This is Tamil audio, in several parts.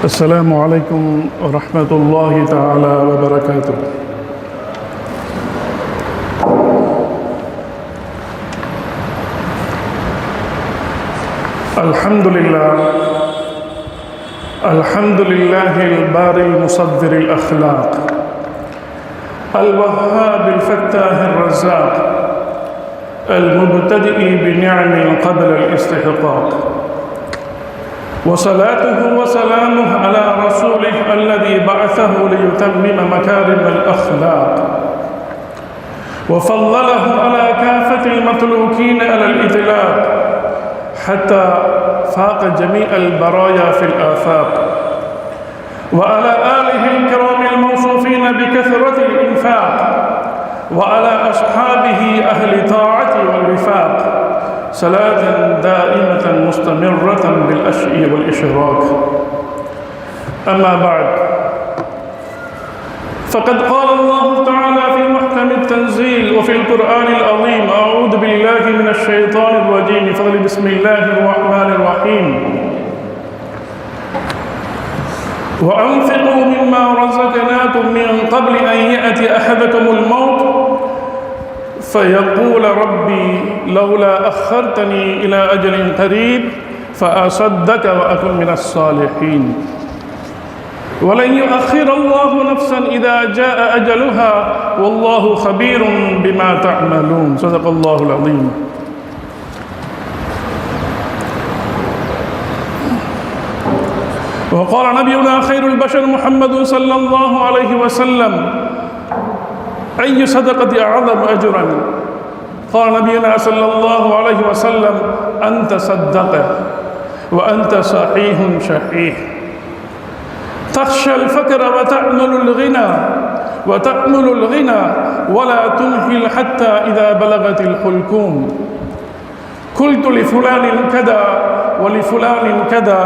السلام عليكم ورحمة الله تعالى وبركاته. الحمد لله الباري المصدر الأخلاق الوهاب الفتاح الرزاق المبتدئ بنعم قبل الاستحقاق، وصلاته وسلامه على رسوله الذي بعثه ليتمم مكارم الأخلاق، وفضله على كافة المخلوقين على الإطلاق حتى فاق جميع البرايا في الآفاق، وعلى آله الكرام الموصوفين بكثرة الإنفاق، وعلى أصحابه أهل طاعة والوفاق، صلاة دائمة مستمرة بالأشياء والإشراك. أما بعد، فقد قال الله تعالى في محكم التنزيل وفي القرآن العظيم: أعوذ بالله من الشيطان الرجيم، فضل بسم الله الرحمن الرحيم: وأنفقوا مما رزقناكم من قبل أن يأتي أحدكم الموت فيقول ربي لولا أخرتني إلى أجل قريب فأصدق وأكن من الصالحين، ولن يؤخر الله نفسا إذا جاء أجلها والله خبير بما تعملون. صدق الله العظيم. وقال نبينا خير البشر محمد صلى الله عليه وسلم: أي صدقة أعظم أجرا؟ قال نبينا صلى الله عليه وسلم: أنت صدق وأنت صحيح شحيح، تخشى الفقر وتأمل الغنى ولا تمهل حتى إذا بلغت الحلقوم، قلت لفلان كذا ولفلان كذا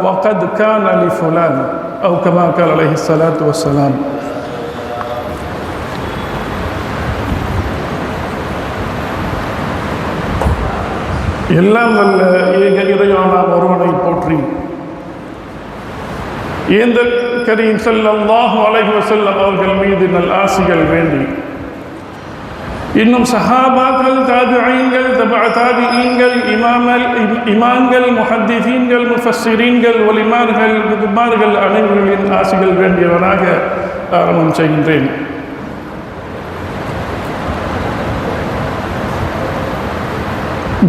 وقد كان لفلان، أو كما قال عليه الصلاة والسلام. எல்லாம் வல்ல ஏக இறைவனாம் ஒருவனை போற்றி, ஏந்தல் கரீம் ஸல்லல்லாஹு அலைஹி வஸல்லம் அவர்கள் மீது நல் ஆசிகள் வேண்டி, இன்னும் சஹாபாக்கள், தாபிஈன்கள், தபஅ தாபிஈன்கள், இமாம்கள், முஹத்திஸீன்கள், முஃபஸ்ஸிரீன்கள், உலமாக்கள், குதுபார்கள் அனைவர்களின் ஆசிகள் வேண்டியவனாக ஆரம்பம் செய்கின்றேன்.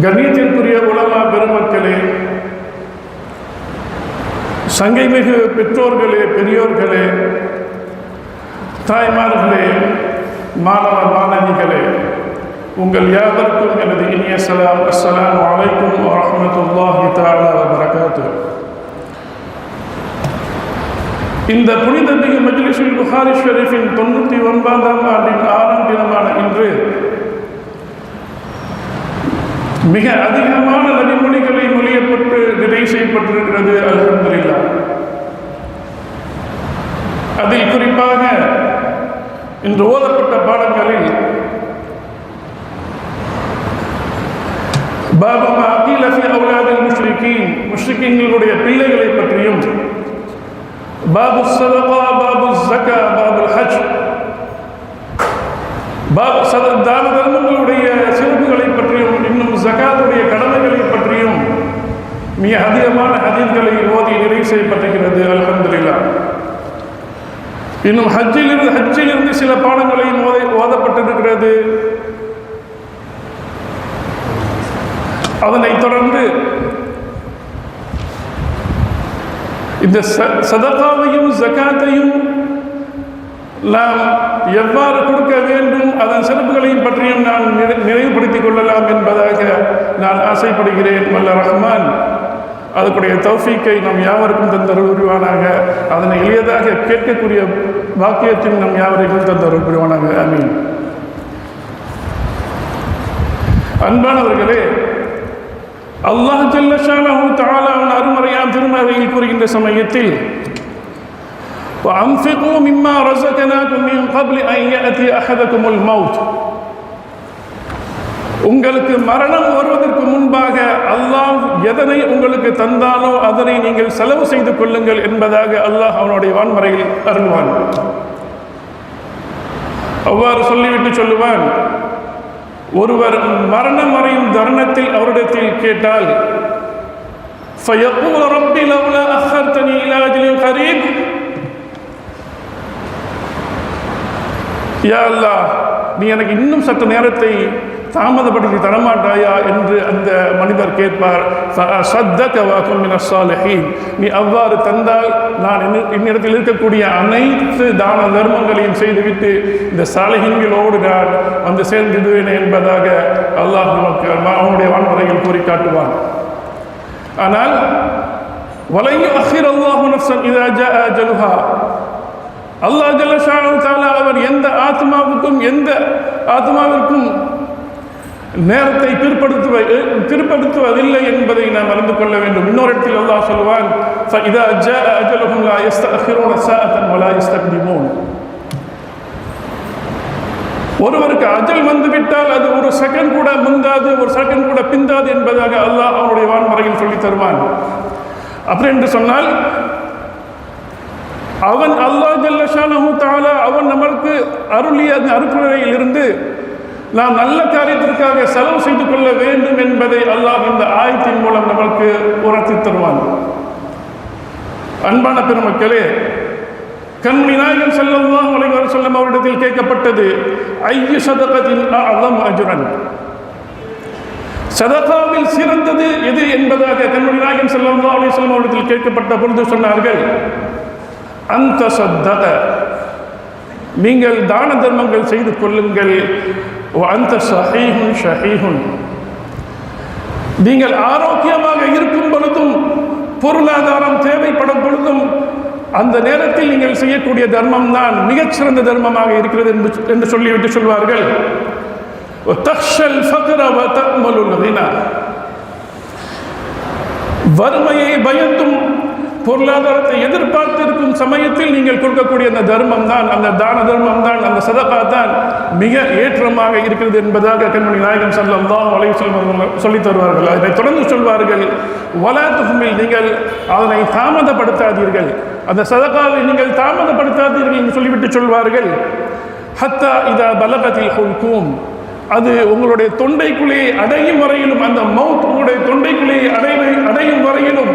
கண்ணியத்திற்குரிய உலமா பெருமக்களே, சங்கைமிகு பெற்றோர்களே, பெரியோர்களே, தாய்மார்களே, மாணவ மாணவிகளே, உங்கள் யாவருக்கும் எனது இனிய சலாம். அஸ்ஸலாமு அலைக்கும் வரஹ்மத்துல்லாஹி தஆலா வபரகாத்துஹு. இந்த புனிதமிகு மஜ்லிஸுல் புகாரி ஷரீஃபின் 99ஆம் ஆண்டின் 6ஆம் தினமான இன்று மிக அதிகமான நபிமொழிகளை மொழியப்பட்டு நிறை செய்யப்பட்டிருக்கிறது. அல்ஹம்துலில்லாஹ். அதில் குறிப்பாக இன்று ஓதப்பட்ட பாடங்களில் பாபு மா கீல ஃபீ அவுலாதில் முஷ்ரிக்கீன்களுடைய பிள்ளைகளை பற்றியும், பாபு ஸதகா, பாபு ஸக்கா, பாபு ஹஜ், தான தர்மங்களுடைய சிறப்புகளை பற்றியும், இன்னும் ஜகாத்துடைய கடமைகளை பற்றியும் மிக அதிகமான ஹதீஸ்களை ஓதி நிறைவு செய்யப்பட்டிருக்கிறது. அல்ஹம்துலில்லாஹ். இன்னும் ஹஜ்ஜிலிருந்து சில பாடங்களையும் ஓதப்பட்டிருக்கிறது. அதனைத் தொடர்ந்து இந்த சதகாவையும் ஜகாத்தையும் நாம் எவ்வாறு கொடுக்க வேண்டும், அதன் சிறப்புகளையும் பற்றியும் நான் நினைவுபடுத்திக் கொள்ளலாம் என்பதாக நான் ஆசைப்படுகிறேன். வல்ல ரஹ்மான் அதுக்குடைய தௌஃபீக்கை நம் யாவருக்கும் தந்தருள் புரிவானாக. அதனை எளியதாக கேட்கக்கூடிய பாக்கியத்தையும் நம் யாவருக்கும் தந்தருள் புரிவானாக. ஆமீன். அன்பானவர்களே, அல்லாஹ் ஜல்ல ஷானஹு தஆலா அவன் அருமறையாம் திருமறையில் கூறுகின்ற சமயத்தில் وَأَنْفِقُوا مِمَّا رَزَقْنَاكُمْ مِنْ قَبْلِ أَنْ يَأْتِيَ أَحَدَكُمُ الْمَوْتُ, உங்களுக்கு மரணம் வருவதற்கு முன்பாக அல்லாஹ் எதனை உங்களுக்கு தந்தானோ அதனை நீங்கள் செலவு செய்து கொள்ளுங்கள் என்பதாக அல்லாஹ் அவனுடைய வான்மறையில் அருள்வான். அவ்வாறு சொல்லிவிட்டு சொல்லுவான், ஒருவர் மரணம் அடையும் தருணத்தில் அவரிடத்தில் கேட்டால் فَيَقُولُ رَبِّ لَوْلَا أَخَّرْتَنِي إِلَى أَجَلٍ قَرِيبٍ, யா அல்லாஹ், நீ எனக்கு இன்னும் சற்று நேரத்தை தாமதப்படுத்தி தரமாட்டாயா என்று அந்த மனிதர் கேட்பார். فَأَصَدَّقَ وَأَكُنْ مِنَ الصَّالِحِينَ, நீ அவ்வாறு தந்தால் நான் என்னிடத்தில் இருக்கக்கூடிய அனைத்து தான தர்மங்களையும் செய்துவிட்டு இந்த சாலிஹீன்களோடு நான் வந்து சேர்ந்துடுவேன் என்பதாக அல்லாஹ் நமக்கு அவனுடைய வான்முறையில் கூறி காட்டுவான். ஆனால் وَلَنْ يُؤَخِّرَ اللَّهُ نَفْسًا إِذَا جَاءَ أَجَلُهَا, அல்லாஹ் ஜல்ல ஷானஹு தஆலா அவர் எந்த ஆத்மாவிற்கும் நேரத்தை பிற்படுத்துவதில்லை என்பதை நாம் அறிந்து கொள்ள வேண்டும். இன்னொரு இடத்தில் அல்லாஹ் சொல்வான், فَإِذَا جَاءَ أَجَلُهُمْ لَا يَسْتَأْخِرُونَ سَاعَةً وَلَا يَسْتَقْدِمُونَ, ஒருவருக்கு அஜல் வந்துவிட்டால் அது ஒரு செகண்ட் கூட முந்தாது, ஒரு செகண்ட் கூட பிந்தாது என்பதாக அல்லாஹ் அவனுடைய வான்மறையில் சொல்லி தருவான். அப்படி என்று சொன்னால் அவன் அல்லாஹ் ஜல்ல ஷானஹு தஆலா அவன் நமக்கு அருளிய அந்த அருட்கொடையில் இருந்து நாம் நல்ல காரியத்திற்காக செலவு செய்து கொள்ள வேண்டும் என்பதை அல்லாஹ் இந்த ஆயத்தின் மூலம் நமக்கு உணர்த்தி தருவான். அன்பான பெருமக்களே, கண்மணி நாயகம் ஸல்லல்லாஹு அலைஹி வஸல்லம் அவரிடத்தில் கேட்கப்பட்டது, ஐயு ஸதகத்தின் அஅலம் அஜ்ரன், சதகாவில் சிறந்தது எது என்பதாக கண்மணி நாயகம் ஸல்லல்லாஹு அலைஹி வஸல்லம் அவரிடத்தில் கேட்கப்பட்ட பொழுது சொன்னார்கள், அந்த சத்தக, நீங்கள் தான தர்மங்கள் செய்து கொள்ளுங்கள், அந்த ஸஹீஹுன் ஷஹீஹுன், நீங்கள் ஆரோக்கியமாக இருக்கும் பொழுதும் பொருளாதாரம் தேவைப்படும் பொழுதும் அந்த நேரத்தில் நீங்கள் செய்யக்கூடிய தர்மம் தான் மிகச்சிறந்த தர்மமாக இருக்கிறது என்று சொல்லிவிட்டு சொல்வார்கள், தக்ஷல் ஃபக்ர வ தக்மலுல் கினா, வறுமையை பயந்தும் பொருளாதாரத்தை எதிர்பார்த்து இருக்கும் சமயத்தில் நீங்கள் கொடுக்கக்கூடிய அந்த தர்மம் தான், அந்த தான தர்மம் தான், அந்த சதகா தான் மிக ஏற்றமாக இருக்கிறது என்பதாக கண்மணி நாயகம் ஸல்லல்லாஹு அலைஹி வஸல்லம் சொல்லித் தருவார்கள். அதை தொடர்ந்து சொல்வார்கள், வலா துஹ்மில், நீங்கள் அதனை தாமதப்படுத்தாதீர்கள், அந்த சதகாவை நீங்கள் தாமதப்படுத்தாதீர்கள் என்று சொல்லிவிட்டு சொல்வார்கள், ஹத்தா இதா பலகத்தில் ஹுல்கூம், அது உங்களுடைய தொண்டைக்குள்ளே அடையும் வரையிலும், அந்த மவுத் உங்களுடைய தொண்டைக்குள்ளே அடையும் வரையிலும்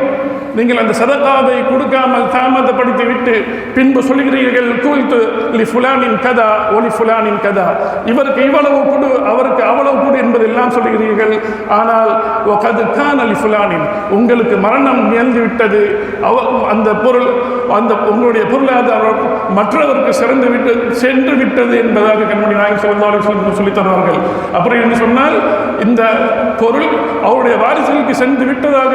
நீங்கள் அந்த சதகாவை கொடுக்காமல் தாமதப்படுத்தி விட்டு பின்பு சொல்கிறீர்கள், கூல்து லி ஃபுலானின் கதா ஒலி ஃபுலானின் கதா, இவருக்கு இவ்வளவு கொடு அவருக்கு அவ்வளவு கொடு என்பதெல்லாம் சொல்கிறீர்கள். ஆனால் கது கான் அலி ஃபுலானின், உங்களுக்கு மரணம் நிகழ்ந்து விட்டது, அந்த பொருள் அந்த உங்களுடைய பொருளாதாரம் மற்றவருக்கு சென்று விட்டது என்பதாக கண்மணி நாயகம் ஸல்லல்லாஹு அலைஹி வஸல்லம் சொல்லித் தருவார்கள். அப்படி என்று சொன்னால் இந்த பொருள் அவருடைய வாரிசுகளுக்கு சென்று விட்டதாக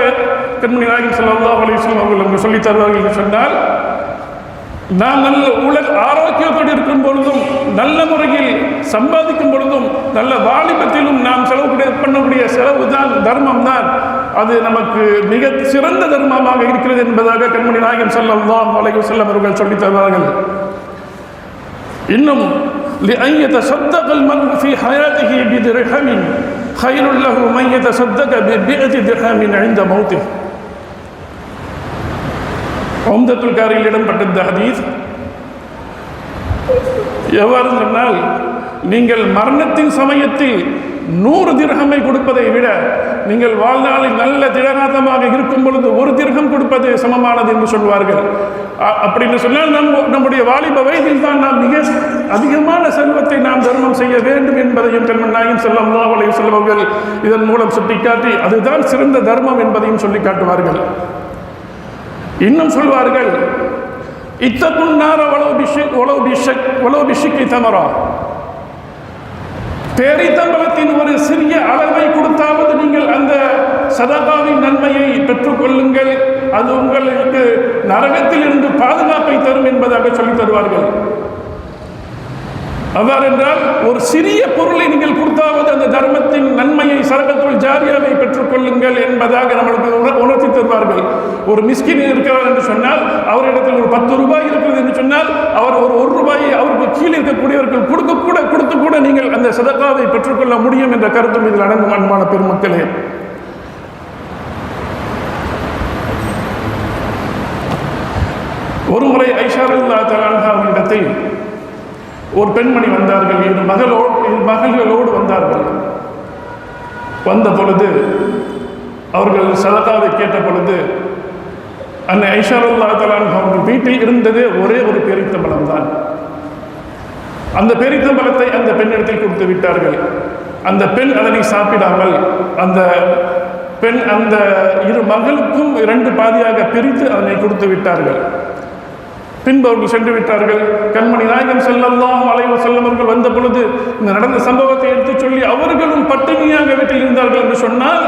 கண்மணி நாயகம் ஸல்லல்லாஹு அலைஹி வஸல்லம் அவர்கள் சொல்லித் தருவார்கள் என்று சொன்னால், நாம் நல்ல ஆரோக்கியத்தோடு இருக்கும் பொழுதும், நல்ல முறையில் சம்பாதிக்கும் பொழுதும், நல்ல வாலிபத்திலும் நாம் பண்ணக்கூடிய செலவு தான், தர்மம் தான், அது நமக்கு மிக சிறந்த தர்மமாக இருக்கிறது என்பதாக கண்மணி நாயகம் ஸல்லல்லாஹு அலைஹி வஸல்லம் அவர்கள் சொல்லித் தருவார்கள். இன்னும் لأن يتصدق المرء في حياته بدرهم خير له من يتصدق ب100 درهم عند موته. உம்தத்துல் காரியில் இடம்பெற்ற இந்த ஹதீஸ் எவ்வாறு சொன்னால், நீங்கள் மரணத்தின் சமயத்தில் 100 திர்ஹமை கொடுப்பதை விட நீங்கள் வாழ்நாளில் நல்ல திடகாத்தமாக இருக்கும் பொழுது 1 திர்ஹம் கொடுப்பது சமமானது என்று சொல்வார்கள். அப்படின்னு சொன்னால் நம்முடைய வாலிப வயதில் தான் நாம் மிக அதிகமான செல்வத்தை நாம் தர்மம் செய்ய வேண்டும் என்பதையும் கண்மணி நாயகம் ஸல்லல்லாஹு அலைஹி வஸல்லம் அவர்கள் இதன் மூலம் சுட்டிக்காட்டி அதுதான் சிறந்த தர்மம் என்பதையும் சொல்லி காட்டுவார்கள். இன்னும் சொல்வார்கள், இத்தகுன்னார வளவு பிஷிக்கி தமரா, பேரித்தம்பலத்தின் ஒரு சிறிய அளவை கொடுத்தாவது நீங்கள் அந்த சதகாவின் நன்மையை பெற்றுக்கொள்ளுங்கள், அது உங்களுக்கு நரகத்தில் இருந்து பாதுகாப்பை தரும் என்பதாக சொல்லித் தருவார்கள். அவ்வாறென்றால் ஒரு சிறிய பொருளை நீங்கள் கொடுத்தாவது அந்த தர்மத்தின் நன்மையை சதகத்துல் ஜாரியாவை பெற்றுக்கொள்ளுங்கள் என்பதாக நம்மளுக்கு உணர்த்தி தருவார்கள். ஒரு மிஸ்கின் இருக்கிறார் என்று சொன்னால், அவரிடத்தில் ஒரு 10 ரூபாய் இருக்கிறது என்று சொன்னால், அவர் ஒரு 1 ரூபாயை அவருக்கு கீழே இருக்கக்கூடியவர்கள் கொடுத்து கூட நீங்கள் அந்த சதகாவை பெற்றுக்கொள்ள முடியும் என்ற கருத்தும் இதில் அடங்கும். அன்பான பெருமக்களே, ஒரு முறை ஐஷா ரலியல்லாஹு தஆலா அன்ஹாவிடத்தில் ஒரு பெண்மணி வந்தார்கள். 2 மகள்களோடு வந்தார்கள். வந்த பொழுது அவர்கள் சதகாவை கேட்ட பொழுது அன்னை ஐஷா ரலியல்லாஹு தஆலா அவர்கள் வீட்டில் இருந்ததே ஒரே ஒரு பேரித்தம்பலம் தான். அந்த பேரித்தம்பலத்தை அந்த பெண்ணிடத்தில் கொடுத்து விட்டார்கள். அந்த பெண் அதனை சாப்பிடாமல் அந்த பெண் அந்த 2 மகளுக்கும் 2 பாதியாக பிரித்து அதனை கொடுத்து விட்டார்கள். பின்பு அவர்கள் சென்று விட்டார்கள். கண்மணி நாயகம் ஸல்லல்லாஹு அலைஹி வஸல்லம் அவர்கள் வந்த பொழுது இந்த நடந்த சம்பவத்தை எடுத்துச் சொல்லி அவர்களும் பட்டினியாக வீட்டில் இருந்தார்கள் என்று சொன்னால்,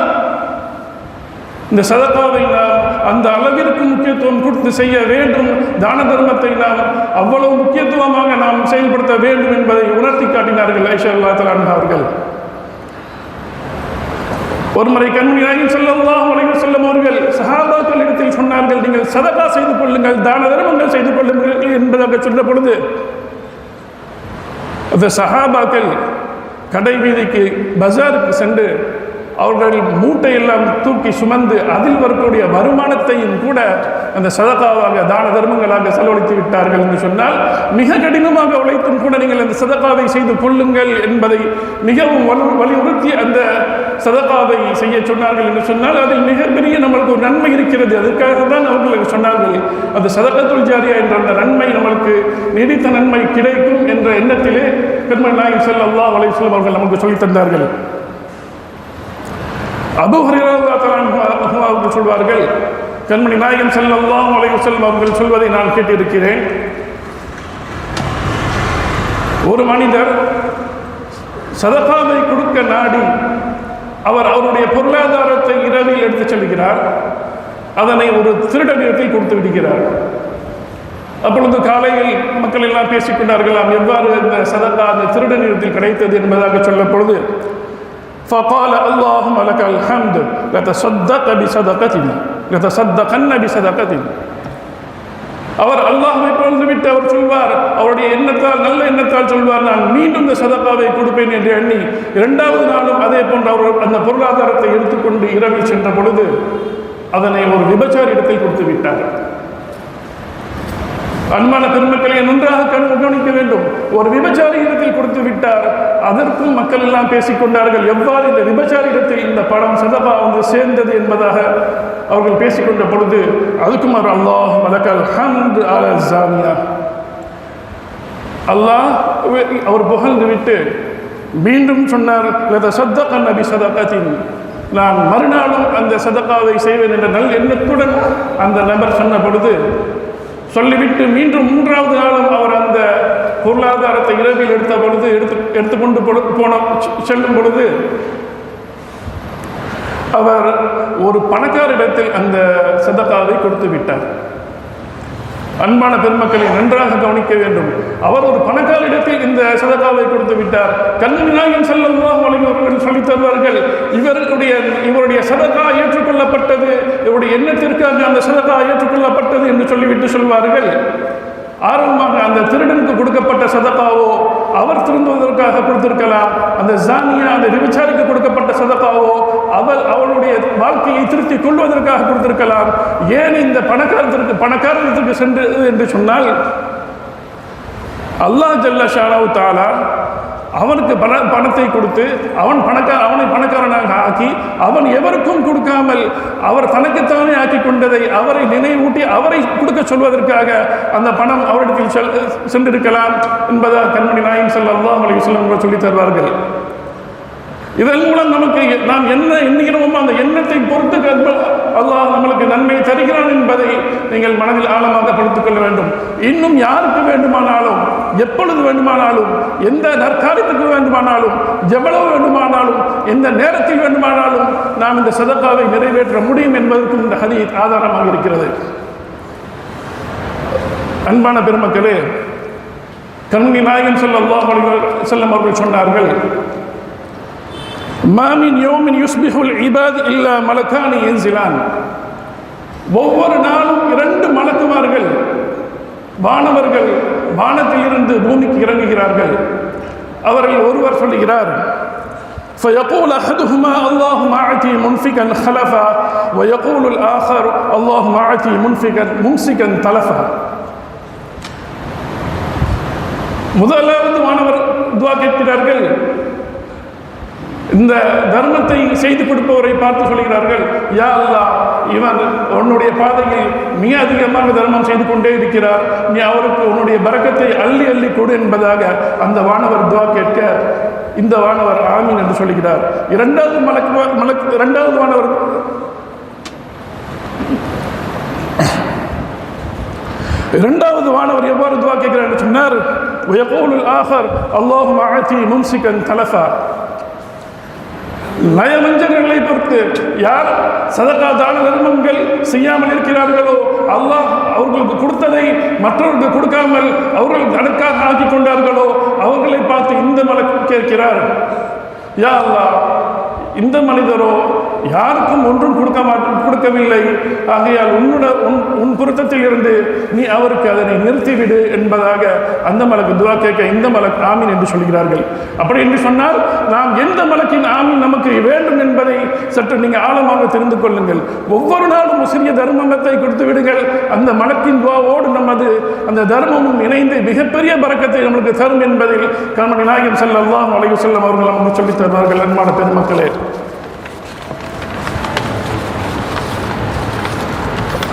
இந்த சதகாவை நாம் அந்த அளவிற்கு முக்கியத்துவம் கொடுத்து செய்ய வேண்டும், தான தர்மத்தை நாம் அவ்வளவு முக்கியத்துவமாக நாம் செயல்படுத்த வேண்டும் என்பதை உணர்த்தி காட்டினார்கள் ஐஷா ரலியல்லாஹு தஆலா அவர்கள். ஒருமுறை கண்மணி நாயகம் ஸல்லல்லாஹு அலைஹி வஸல்லம் அவர்கள் சஹாபாக்கள் இடத்தில் சொன்னார்கள், நீங்கள் சதகா செய்து கொள்ளுங்கள், தான தர்மங்கள் செய்து கொள்ளுங்கள் என்பதாக சொன்ன பொழுது அந்த சஹாபாக்கள் கடை வீதிக்கு பஜாருக்கு சென்று அவர்கள் மூட்டையெல்லாம் தூக்கி சுமந்து அதில் வரக்கூடிய வருமானத்தையும் கூட அந்த சதகாவாக தான தர்மங்களாக செலவழித்து விட்டார்கள் என்று சொன்னால், மிக கடினமாக உழைத்தும் கூட நீங்கள் அந்த சதகாவை செய்து கொள்ளுங்கள் என்பதை மிகவும் வலியுறுத்தி அந்த சதகாவை செய்ய சொன்னார்கள் என்று சொன்னால், அதில் மிகப்பெரிய நம்மளுக்கு ஒரு நன்மை இருக்கிறது. அதற்காக தான் அவர்களுக்கு சொன்னார்கள், அந்த சதகத்துல் ஜாரியா என்ற அந்த நன்மை நம்மளுக்கு நீடித்த நன்மை கிடைக்கும் என்ற எண்ணத்திலே கண்மணி நாயகம் ஸல்லல்லாஹு அலைஹி வஸல்லம் அவர்கள் நமக்கு சொல்லித் தந்தார்கள். அபூ ஹுரைரா ரலியல்லாஹு அன்ஹு அவர்கள் சொல்வார்கள், கண்மணி நாயகம் ஸல்லல்லாஹு அலைஹி வஸல்லம் அவர்கள் சொல்வதை நான் கேட்டிருக்கிறேன். ஒரு மனிதர் சதகாவை கொடுக்க நாடி அவருடைய பொருளாதாரத்தை இரவில் எடுத்துச் செல்கிறார். அதனை ஒரு திருடனிடத்தில் கொடுத்து விடுகிறார். அப்பொழுது காலையில் மக்கள் எல்லாம் பேசிக்கொண்டார்கள், எவ்வாறு இந்த சதகா அந்த திருடனிடத்தில் கிடைத்தது என்பதாக சொல்ல பொழுது, فقال اللهم لك الحمد لتصدق بصدقتنا لتصدقن بصدقتنا. அவர் அல்லாஹ்வை புகழ்ந்து விட்டு அவர் சொல்வார், அவருடைய எண்ணத்தால் நல்ல எண்ணத்தால் சொல்வார், நான் மீண்டும் இந்த சதகாவை கொடுப்பேன் என்று எண்ணி 2வது நாளும் அதே போன்று அவர் அந்த பொருளாதாரத்தை எடுத்துக்கொண்டு இரவில் சென்ற பொழுது அதனை ஒரு விபச்சாரி இடத்தில் கொடுத்து விட்டார். அன்பான பெருமக்களை நன்றாக கவனிக்க வேண்டும். ஒரு விபச்சாரி இடத்தில் கொடுத்து விட்டார். அதற்கும் மக்கள் எல்லாம் பேசிக்கொண்டார்கள், எவ்வாறு இந்த விபச்சாரி இடத்தில் இந்த பணம் சதகா வந்து சேர்ந்தது என்பதாக அவர்கள் பேசிக்கொண்ட பொழுது அதுக்கும் அவர் அல்லாஹ் லக்கல் ஹம்து அலா ஜானியா, அல்லாஹ் அவர் புகழ்ந்து விட்டு மீண்டும் சொன்னார், லதஸத்தகன் பிஸதகத்தின், நான் மறுநாளும் அந்த சதகாவை செய்வேன் என்ற நல் எண்ணத்துடன் அந்த நபர் சொன்ன பொழுது சொல்லிவிட்டு மீண்டும் 3வது நாளும் அவர் அந்த பொருளாதாரத்தை இரவில் எடுத்த பொழுது எடுத்துக்கொண்டு செல்லும் பொழுது அவர் ஒரு பணக்காரிடத்தில் அந்த சதகாவை கொடுத்து விட்டார். அன்பான பெருமக்களை நன்றாக கவனிக்க வேண்டும். அவர் ஒரு பணக்காரிடத்தில் இந்த சதகாவை கொடுத்து விட்டார். கண்மணி நாயகம் ஸல்லல்லாஹு அலைஹி வஸல்லம் சொல்லித் தருவார்கள், இவருடைய சதகா ஏற்றுக்கொள்ளப்பட்டது, இவருடைய எண்ணத்திற்காக அந்த சதகா ஏற்றுக்கொள்ளப்பட்டது என்று சொல்லிவிட்டு சொல்வார்கள், ஆரம்பமாக அந்த திருடனுக்கு கொடுக்கப்பட்ட சதகாவோ அவர் திருந்துவதற்காக கொடுத்திருக்கலாம், அந்த ஜானியா அந்த விபச்சாரிக்கு கொடுக்கப்பட்ட சதகாவோ அவளுடைய வாழ்க்கையை திருத்திக் கொள்வதற்காக கொடுத்திருக்கலாம். ஏன் இந்த பணக்காரத்திற்கு சென்று என்று சொன்னால், அல்லாஹ் ஜல்ல ஷானஹு தஆலா அவனுக்கு பணத்தை கொடுத்து அவனை பணக்காரனாக ஆக்கி அவன் எவருக்கும் கொடுக்காமல் அவர் தனக்குத்தானே ஆக்கி கொண்டதை அவரை நினைவூட்டி அவரை கொடுக்க சொல்வதற்காக அந்த பணம் அவரிடத்தில் சென்றிருக்கலாம் என்பதாக கண்மணி நாயகம் ஸல்லல்லாஹு அலைஹி வஸல்லம் சொல்லித் தருவார்கள். இதன் மூலம் நமக்கு நாம் என்ன எண்ணுகிறோமோ அந்த எண்ணத்தை பொறுத்து அல்லாஹ் நம்மளுக்கு நன்மை தருகிறான் என்பதை நீங்கள் மனதில் ஆழமாக படுத்திக் கொள்ள வேண்டும். இன்னும் யாருக்கு வேண்டுமானாலும், எப்பொழுது வேண்டுமானாலும், எந்த நற்காரியத்துக்கு வேண்டுமானாலும், எவ்வளவு வேண்டுமானாலும், எந்த நேரத்தில் வேண்டுமானாலும் நாம் இந்த சதகாவை நிறைவேற்ற முடியும் என்பதற்கும் இந்த ஹதீஸ் ஆதாரமாக இருக்கிறது. அன்பான பெருமக்களே, கண்மணி நாயகம் ஸல்லல்லாஹு அலைஹி வஸல்லம் அவர்கள் சொன்னார்கள், மா மின் யௌமின் யுஸ்பிஹுல் இபாத் இல்லா மலக்கானி யன்சிலான். ஒவ்வொரு நாளும் 2 மலக்குமார்கள், வானவர்கள் வானத்தில் இருந்து பூமிக்கு இறங்குகிறார்கள். அவர்கள் ஒருவர் சொல்லுகிறார், فيقول أحدهما اللهم أعطي منفقا خلفا ويقول الآخر اللهم أعطي منفقا ممسكا تلفا. முதலாவது வானவர் துஆ கேட்கிறார்கள். இந்த தர்மத்தை செய்து கொடுப்பவரை பார்த்து சொல்கிறார்கள், யா அல்லாஹ், இவன் உன்னுடைய பாதையில் மிக அதிகமாக தர்மம் செய்து கொண்டே இருக்கிறார், நீ அவருக்கு உன்னுடைய பரக்கத்தை அள்ளி அள்ளி கொடு என்பதாக அந்த வானவர் துஆ கேட்க இந்த வானவர் ஆமீன் என்று சொல்கிறார். இரண்டாவது வானவர் எவ்வாறு துஆ கேட்கிறார் என்று சொன்னார், வயகூலுல் ஆஹர் அல்லாஹும்ம ஆதி மும்சிகன் தலஃபா. நயவஞ்சகர்களை பொறுத்து யார் சதகா தான தர்மங்கள் செய்யாமல் இருக்கிறார்களோ, அல்லாஹ் அவர்களுக்கு கொடுத்ததை மற்றவர்களுக்கு கொடுக்காமல் அவர்கள் கணக்காக ஆக்கி கொண்டார்களோ, அவர்களை பார்த்து இந்த மலக்கு கேட்கிறார், யா அல்லாஹ், இந்த மனிதரோ யாருக்கும் ஒன்றும் கொடுக்கவில்லை, ஆகையால் உன் பொருத்தத்தில் இருந்து நீ அவருக்கு அதனை நிறுத்திவிடு என்பதாக அந்த மலக்கு துஆ கேட்க இந்த மலக்கு ஆமீன் என்று சொல்கிறார்கள். அப்படி என்று சொன்னால் நாம் எந்த மலக்கின் ஆமீன் நமக்கு வேண்டும் என்பதை சற்று நீங்கள் ஆழமாக தெரிந்து கொள்ளுங்கள். ஒவ்வொரு நாளும் சிறிய தர்மத்தை கொடுத்து விடுங்கள். அந்த மலக்கின் துஆவோடு நமது அந்த தர்மமும் இணைந்து மிகப்பெரிய பரக்கத்தை நமக்கு தரும் என்பதில் கண்மணி நாயகம் ஸல்லல்லாஹு அலைஹி வஸல்லம் அவர்கள் நமக்கு சொல்லித் தருவார்கள். அன்பான பெருமக்களே,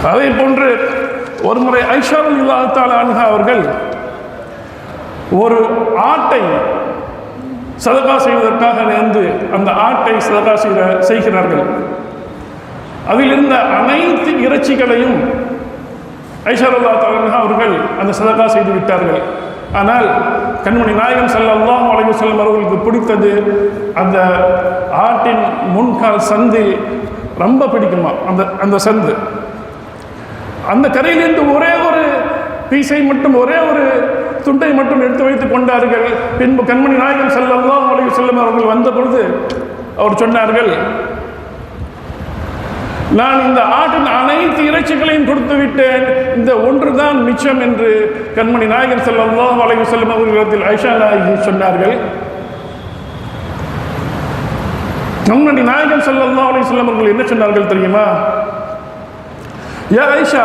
அதே போன்று ஒரு முறை ஆயிஷா ரலியல்லாஹு தஆலா அன்ஹா அவர்கள் ஒரு ஆட்டை சதகா செய்வதற்காக நேர்ந்து அந்த ஆட்டை சதகா செய்கிறார்கள். அதில் இருந்த அனைத்து இறைச்சிகளையும் ஆயிஷா ரலியல்லாஹு தஆலா அன்ஹா அவர்கள் அந்த சதகா செய்து விட்டார்கள். ஆனால் கண்மணி நாயகம் ஸல்லல்லாஹு அலைஹி வஸல்லம் அவர்களுக்கு பிடித்தது அந்த ஆட்டின் முன்கால் சந்தில் ரொம்ப பிடிக்குமா, அந்த சந்து. அந்த கரையிலிருந்து ஒரே ஒரு பீஸை மட்டும், ஒரே ஒரு துண்டை மட்டும் எடுத்து வைத்துக் கொண்டார்கள். பின்பு கண்மணி நாயகம் ஸல்லல்லாஹு அலைஹி வஸல்லம் அவர்கள் வந்த பொழுது அவர் சொன்னார்கள், நான் இந்த ஆட்டின் அனைத்து இறைச்சிகளையும் கொடுத்து விட்டேன், இந்த ஒன்றுதான் மிச்சம் என்று கண்மணி நாயகம் ஸல்லல்லாஹு அலைஹி வஸல்லம் அவர்களிடத்தில் ஆயிஷா நாயகி சொன்னார்கள். கண்மணி நாயகம் ஸல்லல்லாஹு அலைஹி வஸல்லம் அவர்கள் என்ன சொன்னார்கள் தெரியுமா? யா ஆயிஷா,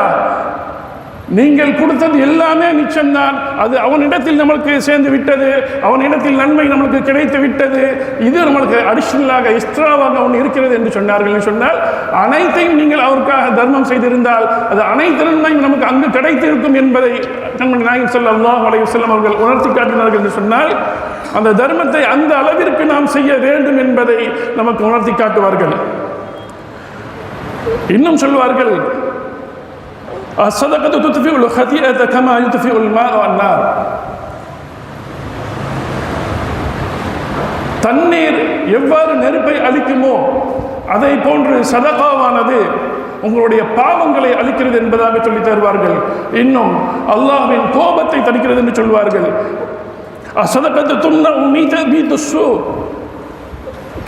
நீங்கள் கொடுத்தது எல்லாமே மிச்சம்தான், அது அவனிடத்தில் நம்மளுக்கு சேர்ந்து விட்டது, அவனிடத்தில் நன்மை நம்மளுக்கு கிடைத்து விட்டது, இது நம்மளுக்கு அடிஷனலாக எக்ஸ்ட்ராவாக ஒன்று இருக்கிறது என்று சொன்னார்கள். சொன்னால் அனைத்தையும் நீங்கள் அவருக்காக தர்மம் செய்திருந்தால் அது அனைத்து நன்மையும் நமக்கு அங்கு கிடைத்திருக்கும் என்பதை கண்மணி நாயகம் ஸல்லல்லாஹு அலைஹி வஸல்லம் அவர்கள் உணர்த்தி காட்டினார்கள் என்று சொன்னால் அந்த தர்மத்தை அந்த அளவிற்கு நாம் செய்ய வேண்டும் என்பதை நமக்கு உணர்த்தி காட்டுவார்கள். இன்னும் சொல்வார்கள், الصدقة تطفئ الخطيئة كما يطفئ الماء النار. தண்ணீர் எவ்வாறு நெருப்பை அழிக்குமோ அதை போன்று சதகாவானது உங்களுடைய பாவங்களை அழிக்கிறது என்பதாக சொல்லி தருவார்கள். இன்னும் அல்லாஹ்வின் கோபத்தை தணிக்கிறது என்று சொல்வார்கள். அசதகத்து துன்ன மீது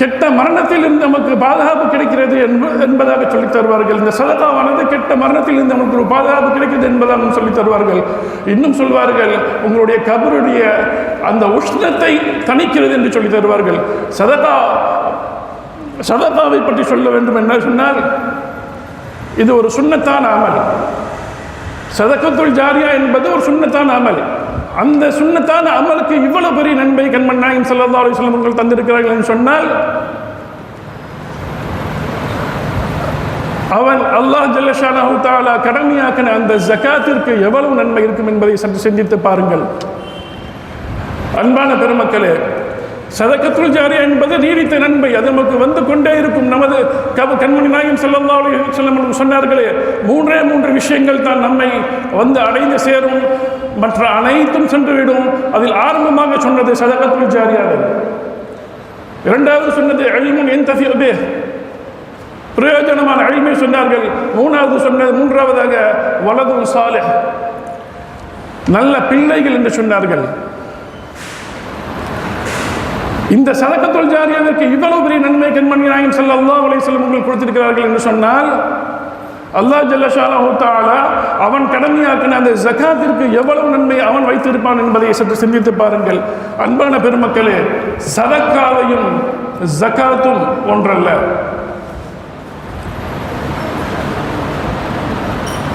கெட்ட மரணத்தில் இருந்து நமக்கு பாதுகாப்பு கிடைக்கிறது என்பதாக சொல்லித் தருவார்கள். இந்த சதகாவானது கெட்ட மரணத்தில் இருந்து நமக்கு ஒரு பாதுகாப்பு கிடைக்கிறது என்பதாக சொல்லித் தருவார்கள். இன்னும் சொல்வார்கள், உங்களுடைய கபருடைய அந்த உஷ்ணத்தை தணிக்கிறது என்று சொல்லி தருவார்கள். சதகாவை பற்றி சொல்ல வேண்டும் என்ன சொன்னால், இது ஒரு சுன்னத்தான அமல். சதகத்துல் ஜாரியா என்பது ஒரு சுன்னத்தான அமல். அந்த சுன்னத்தான அமலுக்கு இவ்வளவு பெரிய நன்மை கண்மணி நாயகம் ஸல்லல்லாஹு அலைஹி வஸல்லம் அவர்கள் தந்திருக்கிறார்கள் என்று சொன்னால், அவன் அல்லாஹ் ஜல்ல ஷானஹு தஆலா கடமையாக்கின அந்த ஜகாத்திற்கு எவ்வளவு நன்மை இருக்கும் என்பதை சற்று சிந்தித்து பாருங்கள். அன்பான பெருமக்களே, சதகத்துல் ஜாரியா என்பது நீடித்த நன்மை, அது நமக்கு வந்து கொண்டே இருக்கும். நமது கண்மணி நாயகம் ஸல்லல்லாஹு அலைஹி வஸல்லம் சொன்னார்களே, மூன்று விஷயங்கள் தான் நம்மை வந்து அடைந்து சேரும், மற்ற அனைத்தும் சென்றுவிடும். அதில் ஆரம்பமாக சொன்னது சதகத்துல் ஜாரியாவை, இரண்டாவது சொன்னது இல்முன் யன்தஃபிஉ பிஹ், பிரயோஜனமான இல்மை சொன்னார்கள். மூன்றாவதாக வலதுன் சாலிஹ், நல்ல பிள்ளைகள் என்று சொன்னார்கள். இந்த சதகத்துல் ஜாரியாவிற்கு இவ்வளவு பெரிய நன்மை கண்மணி நாயகம் ஸல்லல்லாஹு அலைஹி வஸல்லம் உங்களுக்கு கொடுத்திருக்கிறார்கள் என்று சொன்னால், அல்லாஹ் ஜல்ல ஷானஹு தஆலா அவன் கடமையாக்கின அந்த ஜகாத்திற்கு எவ்வளவு நன்மை அவன் வைத்திருப்பான் என்பதை சற்று சிந்தித்து பாருங்கள். அன்பான பெருமக்களே, சதக்காவையும் ஜகாத்தும் ஒன்றல்ல.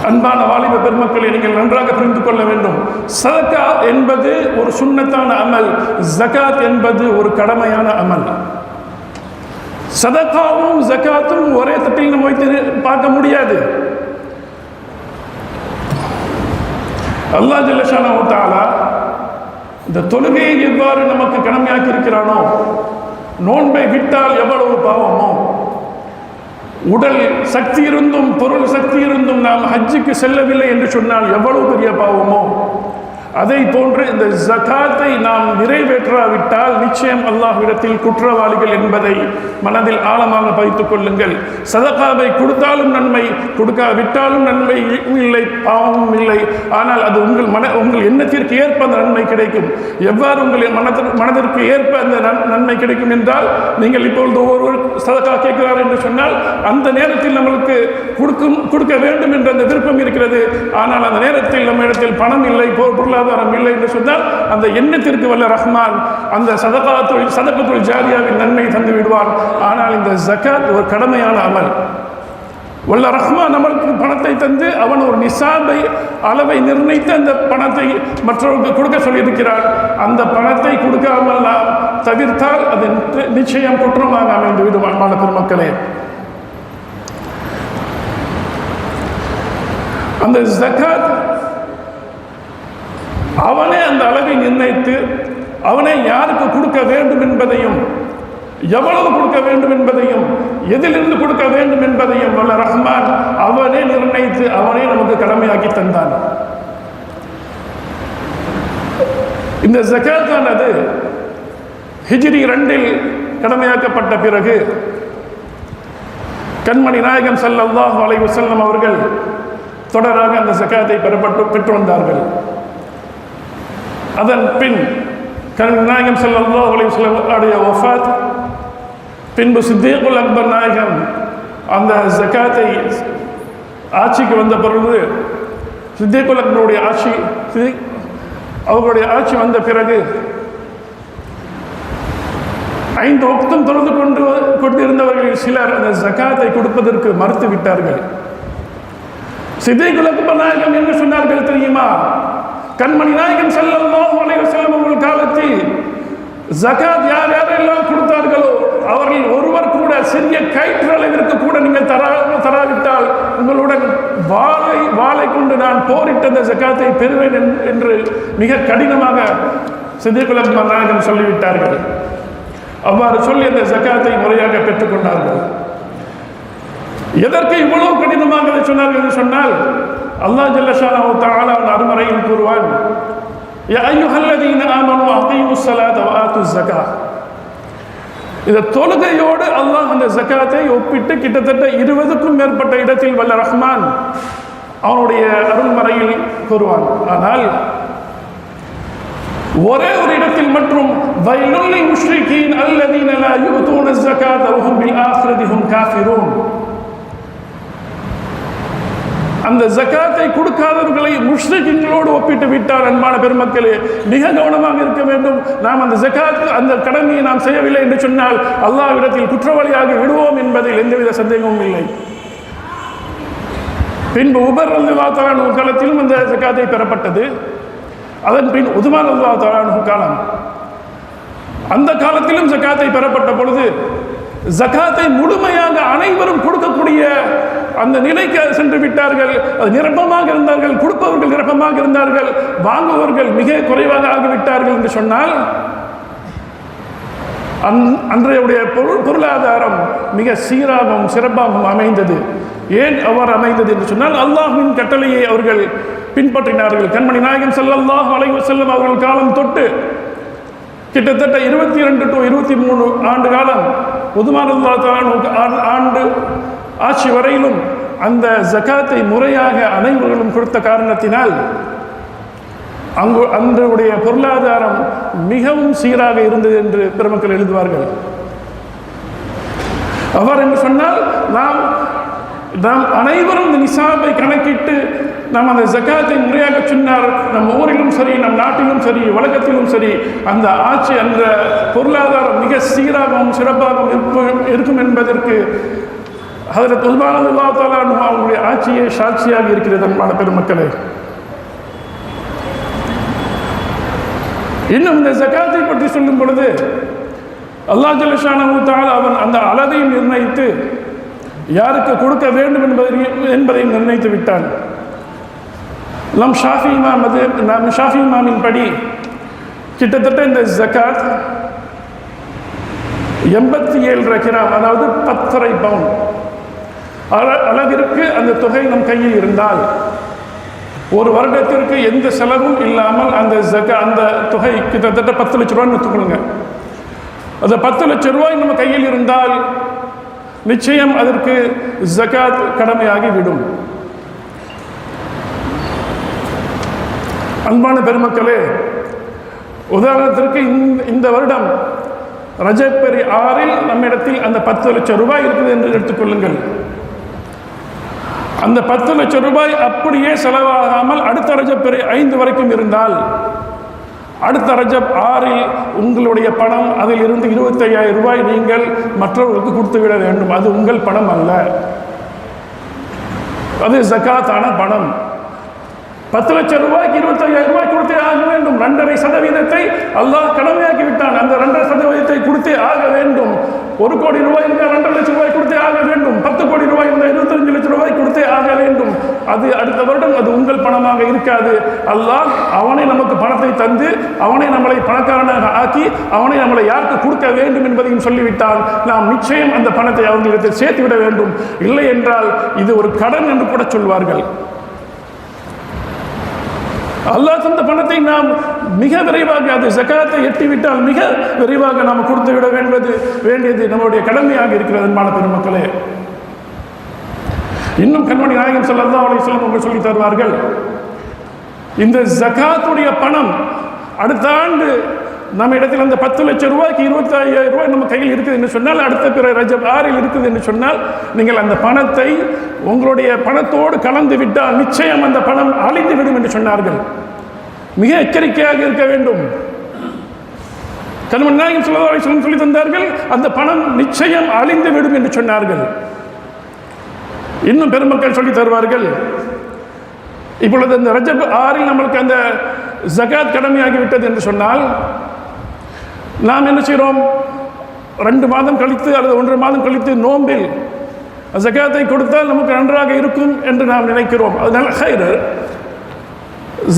அன்பான வாலிப பெருமக்களை நீங்கள் நன்றாக புரிந்து கொள்ள வேண்டும். சதக்கா என்பது ஒரு சுன்னத்தான அமல், ஜகாத் என்பது ஒரு கடமையான அமல். சதக்காவும் ஜகாத்தும் ஒரே தட்டில் நம்ம வைத்து பார்க்க முடியாது. அல்லாஹ் ஜல்ல ஷானஹு தஆலா இந்த தொழுகையை எவ்வாறு நமக்கு கடமையாக்கி இருக்கிறானோ, நோன்பை விட்டால் எவ்வளவு பாவமோ, உடல் சக்தி இருந்தும் பொருள் சக்தி இருந்தும் நாம் ஹஜ்ஜுக்கு செல்லவில்லை என்று சொன்னால் எவ்வளவு பெரிய பாவமோ, அதை போன்று இந்த ஜகாத்தை நாம் நிறைவேற்றாவிட்டால் நிச்சயம் அல்லாஹ்விடத்தில் குற்றவாளிகள் என்பதை மனதில் ஆழமாக பதித்துக் கொள்ளுங்கள். சதகாவை கொடுத்தாலும் நன்மை, கொடுக்காவிட்டாலும் நன்மை இல்லை, பாவமும் இல்லை. ஆனால் அது உங்கள் எண்ணத்திற்கு ஏற்ப அந்த நன்மை கிடைக்கும். எவ்வாறு உங்கள் மனதிற்கு ஏற்ப அந்த நன்மை கிடைக்கும் என்றால், நீங்கள் இப்பொழுது ஒருவர் சதகா கேட்கிறார் என்று சொன்னால் அந்த நேரத்தில் நம்மளுக்கு கொடுக்க வேண்டும் என்ற அந்த விருப்பம் இருக்கிறது. ஆனால் அந்த நேரத்தில் நம்ம இடத்தில் பணம் இல்லை, பொருளாதாரம் இல்லை என்று சொன்னால் அந்த எண்ணத்திற்கு வல்ல ரஹ்மான் அந்த சதகத்துல் ஜாரியாவின் நன்மை தந்து விடுவான். ஆனால் இந்த ஜகாத் ஒரு கடமையான அமல். வல்ல ரஹ்மான் நம்மளுக்கு பணத்தை தந்து அவன் ஒரு நிசாபை அளவை நிர்ணயித்து அந்த பணத்தை மற்றவர்களுக்கு கொடுக்க சொல்லியிருக்கிறான். அந்த பணத்தை கொடுக்காமல் நாம் தவிர்த்தால் அது நிச்சயம் குற்றமாக அமைந்து விடும். அன்பான பெருமக்களே, அந்த ஜகாத் அவனே அந்த அளவை நிர்ணயித்து அவனே யாருக்கு கொடுக்க வேண்டும் என்பதையும், எவ்வளவு கொடுக்க வேண்டும் என்பதையும், எதிலிருந்து கொடுக்க வேண்டும் என்பதையும் வல்ல ரஹ்மான் அவனே நிர்ணயித்து அவனே நமக்கு கடமையாக்கி தந்தான். இந்த ஜகாத்தானது ஹிஜ்ரி 2 கடமையாக்கப்பட்ட பிறகு கண்மணி நாயகம் ஸல்லல்லாஹு அலைஹி வஸல்லம் அவர்கள் தொடராக அந்த ஜகாத்தை பெற்று வந்தார்கள். அதன் பின் நாயகம் ஸல்லல்லாஹு அலைஹி வஸல்லம் உடைய வஃபாத் பின்பு சித்தீக்குல் அக்பர் நாயகம் அந்த ஜகாத்தை ஆட்சிக்கு வந்த பிறகு, சித்தீக்குல் அக்பருடைய அவர்களுடைய ஆட்சி வந்த பிறகு 5 வக்தும் தொழுது கொண்டிருந்தவர்களில் சிலர் அந்த ஜகாத்தை கொடுப்பதற்கு மறுத்து விட்டார்கள். சித்தீக்குல் அக்பர் நாயகம் என்ன சொன்னார்கள் தெரியுமா? கண்மணி நாயகம் ஸல்லல்லாஹு அலைஹி வஸல்லம் அவர்கள் காலத்தில் ஜகாத் யாரெல்லாம் கொடுத்தார்களோ அவர்கள் ஒருவர் கூட சிறிய கயிற்றளவிற்கு கூட நீங்கள் தராவிட்டால் உங்களுடன் வாளை கொண்டு நான் போரிட்ட அந்த ஜகாத்தை பெறுவேன் என்று மிக கடினமாக சித்தீக்குல் அக்பர் நாயகம் சொல்லிவிட்டார்கள். அவ்வாறு சொல்லி அந்த ஜகாத்தை முறையாக பெற்றுக்கொண்டார்கள். எதற்கு இவ்வளவு கடினமாக சொன்னார்கள் என்று சொன்னால், அல்லாஹ் ஜல்ல ஷானஹு தஆலா அருமறையில் கூறுவான், யா அய்யுஹல்லதீன ஆமனூ அகீமுஸ் ஸலாத வ ஆத்துஸ் ஸகாத். இந்த தொழுகையோடு அல்லாஹ் அந்த ஜகாத்தை ஒப்பிட்டு கிட்டத்தட்ட 20க்கும் மேற்பட்ட இடத்தில் வல்ல ரஹ்மான் அவனுடைய அருள்மறையில் கூறுவான். ஆனால் ஒரே ஒரு இடத்தில் மட்டும் வைலுல் லில் முஷ்ரிகீன் அல்லதீன லா யு'தூன ஸகாத வ ஹும் பில் ஆখিরাতি ஹும் காஃபிரூன். அந்த ஜகாத்தை கொடுக்காதவர்களை முஷ்ரிக்கீன்களோடு ஒப்பிட்டு விட்டார். அன்பான பெருமக்களே, மிக கவனமாக இருக்க வேண்டும். நாம் அந்த ஜகாத் அந்த கடமையை நாம் செய்யவில்லை என்று சொன்னால் அல்லாஹ்விடத்தில் குற்றவாளியாகி விடுவோம் என்பதில் எந்தவித சந்தேகமும் இல்லை. பின்பு உமர் ரலியல்லாஹு தஆலா அன்ஹு காலத்திலும் அந்த ஜகாத்தை பெறப்பட்டது. அதன் பின் உஸ்மான் ரலியல்லாஹு தஆலா அன்ஹு காலம், அந்த காலத்திலும் ஜகாத்தை பெறப்பட்ட பொழுது ஜகாத்தை முழுமையாக அனைவரும் கொடுக்கக்கூடிய அந்த நிலைக்கு சென்று விட்டார்கள். அது நிரப்பமாக இருந்தார்கள், கொடுப்பவர்கள் நிரப்பமாக இருந்தார்கள், வாங்குவவர்கள் மிக குறைவாக ஆகிவிட்டார்கள் என்று சொன்னால் அன்றைய பொருளாதாரம் மிக சீராகவும் சிறப்பாகவும் அமைந்தது. ஏன் அவ்வாறு அமைந்தது என்று சொன்னால் அல்லாஹ்வின் கட்டளையை அவர்கள் பின்பற்றினார்கள். கண்மணி நாயகம் ஸல்லல்லாஹு அலைஹி வஸல்லம் அவர்கள் காலம் தொட்டு கிட்டத்தட்ட 22 to 23 ஆண்டு காலம் உதுமான் ரலியல்லாஹு ஆண்டு ஆட்சி வரையிலும் அந்த ஜகாத்தை முறையாக அனைவர்களும் கொடுத்த காரணத்தினால் அன்றைய பொருளாதாரம் மிகவும் சீராக இருந்தது என்று பெருமக்கள் எழுதுவார்கள். அவர் என்று சொன்னால் நாம் அனைவரும் இந்த நிசாபை கணக்கிட்டு நாம் அந்த ஜகாத்தை முறையாக சொன்னார். நம் ஊரிலும் சரி, நம் நாட்டிலும் சரி, உலகத்திலும் சரி, அந்த ஆட்சி அந்த பொருளாதாரம் மிக சீராகவும் சிறப்பாகவும் இருக்கும் என்பதற்கு ஹஜ்ரத் உஸ்மான் ரலியல்லாஹு தஆலா அன்ஹு அவருடைய ஆட்சியே சாட்சியாக இருக்கிறது. அன்பான பெருமக்களே, இன்னும் இந்த ஜகாத்தை பற்றி சொல்லும் பொழுது அல்லாஹ் ஜல்ல ஷானஹு தஆலா அவன் அந்த அளவை நிர்ணயித்து யாருக்கு கொடுக்க வேண்டும் என்பதை நிர்ணயித்து விட்டான். நம் ஷாஃபி இமாமின் படி கிட்டத்தட்ட இந்த ஜகாத் 87 கிராம், அதாவது 10.5 பவுன் அளவிற்கு அந்த தொகை நம் கையில் இருந்தால் ஒரு வருடத்திற்கு எந்த செலவும் இல்லாமல் அந்த தொகை கிட்டத்தட்ட 10 லட்ச ரூபான்னு எடுத்துக்கொள்ளுங்க. அந்த 10 லட்ச ரூபாய் நம்ம கையில் இருந்தால் நிச்சயம் அதற்கு ஜகாத் கடமையாகி விடும். அன்பான பெருமக்களே, உதாரணத்திற்கு இந்த வருடம் ரஜபரி 6 நம்மிடத்தில் அந்த 10 லட்சம் ரூபாய் இருக்குது என்று எடுத்துக்கொள்ளுங்கள். அந்த 10 லட்சம் ரூபாய் அப்படியே செலவாகாமல் அடுத்த ரஜபரி 5 வரைக்கும் இருந்தால் அடுத்த ரஜப் 6 உங்களுடைய பணம் அதில் இருந்து 25,000 ரூபாய் நீங்கள் மற்றவர்களுக்கு கொடுத்துவிட வேண்டும். அது உங்கள் பணம் அல்ல, அது ஜகாத்தான பணம். 10 லட்சம் ரூபாய்க்கு 25,000 ரூபாய் கொடுத்தே ஆக வேண்டும். 2.5% அல்லாஹ் கடமையாக்கி விட்டான். அந்த 2.5% கொடுத்தே ஆக வேண்டும். 1 கோடி ரூபாய் இருந்தால் 2 லட்சம் ரூபாய் கொடுத்தே ஆக வேண்டும். 10 கோடி ரூபாய் இருந்தால் 25 லட்சம் ரூபாய் கொடுத்தே ஆக வேண்டும். அது அடுத்த வருடம் அது உங்கள் பணமாக இருக்காது. அல்லாஹ் அவனை நமக்கு பணத்தை தந்து அவனை நம்மளை பணக்காரனாக ஆக்கி அவனை நம்மளை யாருக்கு கொடுக்க வேண்டும் என்பதையும் சொல்லிவிட்டால் நாம் நிச்சயம் அந்த பணத்தை அவர்களிடத்தில் சேர்த்துவிட வேண்டும். இல்லை என்றால் இது ஒரு கடன் என்று கூட சொல்வார்கள். அல்லாஹ் தந்த பணத்தை நாம் மிக விரைவாக அது ஜகாத்தை எட்டிவிட்டால் மிக விரைவாக நாம் கொடுத்து விட வேண்டியது நம்முடைய கடமையாக இருக்கிறது. அன்பான பெருமக்களே, இன்னும் கண்மணி நாயகம் ஸல்லல்லாஹு அலைஹி வஸல்லம் அவர்கள் சொல்லி தருவார்கள், இந்த ஜகாத்துடைய பணம் அடுத்த ஆண்டு நம்ம இடத்தில் அந்த 10 லட்சம் ரூபாய்க்கு 25,000 ரூபாய் நம்ம கையில் இருக்குது என்று சொன்னால் அடுத்த பிற ரஜப் 6 இருக்குது என்று சொன்னால் நீங்கள் அந்த பணத்தை உங்களுடைய பணத்தோடு கலந்து விட்டால் நிச்சயம் அந்த பணம் அழிந்து விடும் என்று சொன்னார்கள். மிக எச்சரிக்கையாக இருக்க வேண்டும். கண்மணி நாயகம் ஸல்லல்லாஹு அலைஹி வஸல்லம் சொல்லி தந்தார்கள், அந்த பணம் நிச்சயம் அழிந்து விடும் என்று சொன்னார்கள். இன்னும் பெருமக்கள் சொல்லி தருவார்கள், இப்பொழுது அந்த ரஜப் 6 நம்மளுக்கு அந்த ஜகாத் கடமையாகிவிட்டது என்று சொன்னால் நாம் என்ன செய்கிறோம்? 2 மாதம் கழித்து அல்லது 1 மாதம் கழித்து நோம்பில் ஜகாத்தை கொடுத்தால் நமக்கு நன்றாக இருக்கும் என்று நாம் நினைக்கிறோம். அதனால ஹைர்,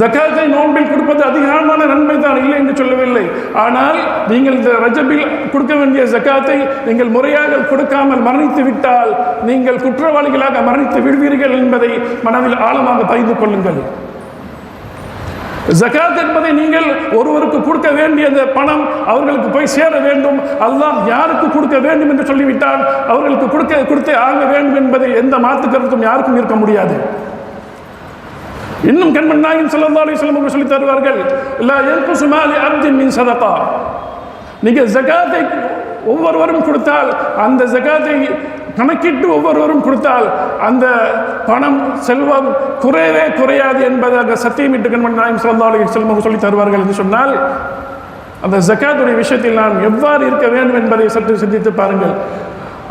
ஜகாத்தை நோம்பில் கொடுப்பது அதிகமான நன்மை தான், இல்லை என்று சொல்லவில்லை. ஆனால் நீங்கள் இந்த ரஜபில் கொடுக்க வேண்டிய ஜகாத்தை நீங்கள் முறையாக கொடுக்காமல் மரணித்து விட்டால் நீங்கள் குற்றவாளிகளாக மரணித்து விடுவீர்கள் என்பதை மனதில் ஆழமாக பதிந்து கொள்ளுங்கள். ஜகாத் என்பதை நீங்கள் ஒருவருக்கு கொடுக்க வேண்டிய அந்த பணம் அவர்களுக்கு போய் சேர வேண்டும். அல்லாஹ் யாருக்கு கொடுக்க வேண்டும் என்று சொல்லிவிட்டால் அவர்களுக்கு கொடுத்தே ஆக வேண்டும் என்பதை எந்த மாற்று கருத்தும் யாருக்கும் இருக்க முடியாது. இன்னும் கண்மணி நாயகம் ஸல்லல்லாஹு அலைஹி வஸல்லம் அவர்கள் சொல்லி தருவார்கள், லா யன்குஸு மாலி அப்தின் மின் ஸதகா. நீங்கள் ஜகாத்தை ஒவ்வொருவரும் கொடுத்தால், அந்த ஜகாத்தை கணக்கிட்டு ஒவ்வொருவரும் கொடுத்தால் அந்த பணம் செல்வம் குறையவே குறையாது என்பதாக சத்தியமிட்டு கண்மணி நாயகம் ஸல்லல்லாஹு அலைஹி வஸல்லம் அவர்கள் சொல்லி தருவார்கள் என்று சொன்னால் அந்த ஜகாத்துடைய விஷயத்தில் நாம் எவ்வாறு இருக்க வேண்டும் என்பதை சற்று சிந்தித்து பாருங்கள்.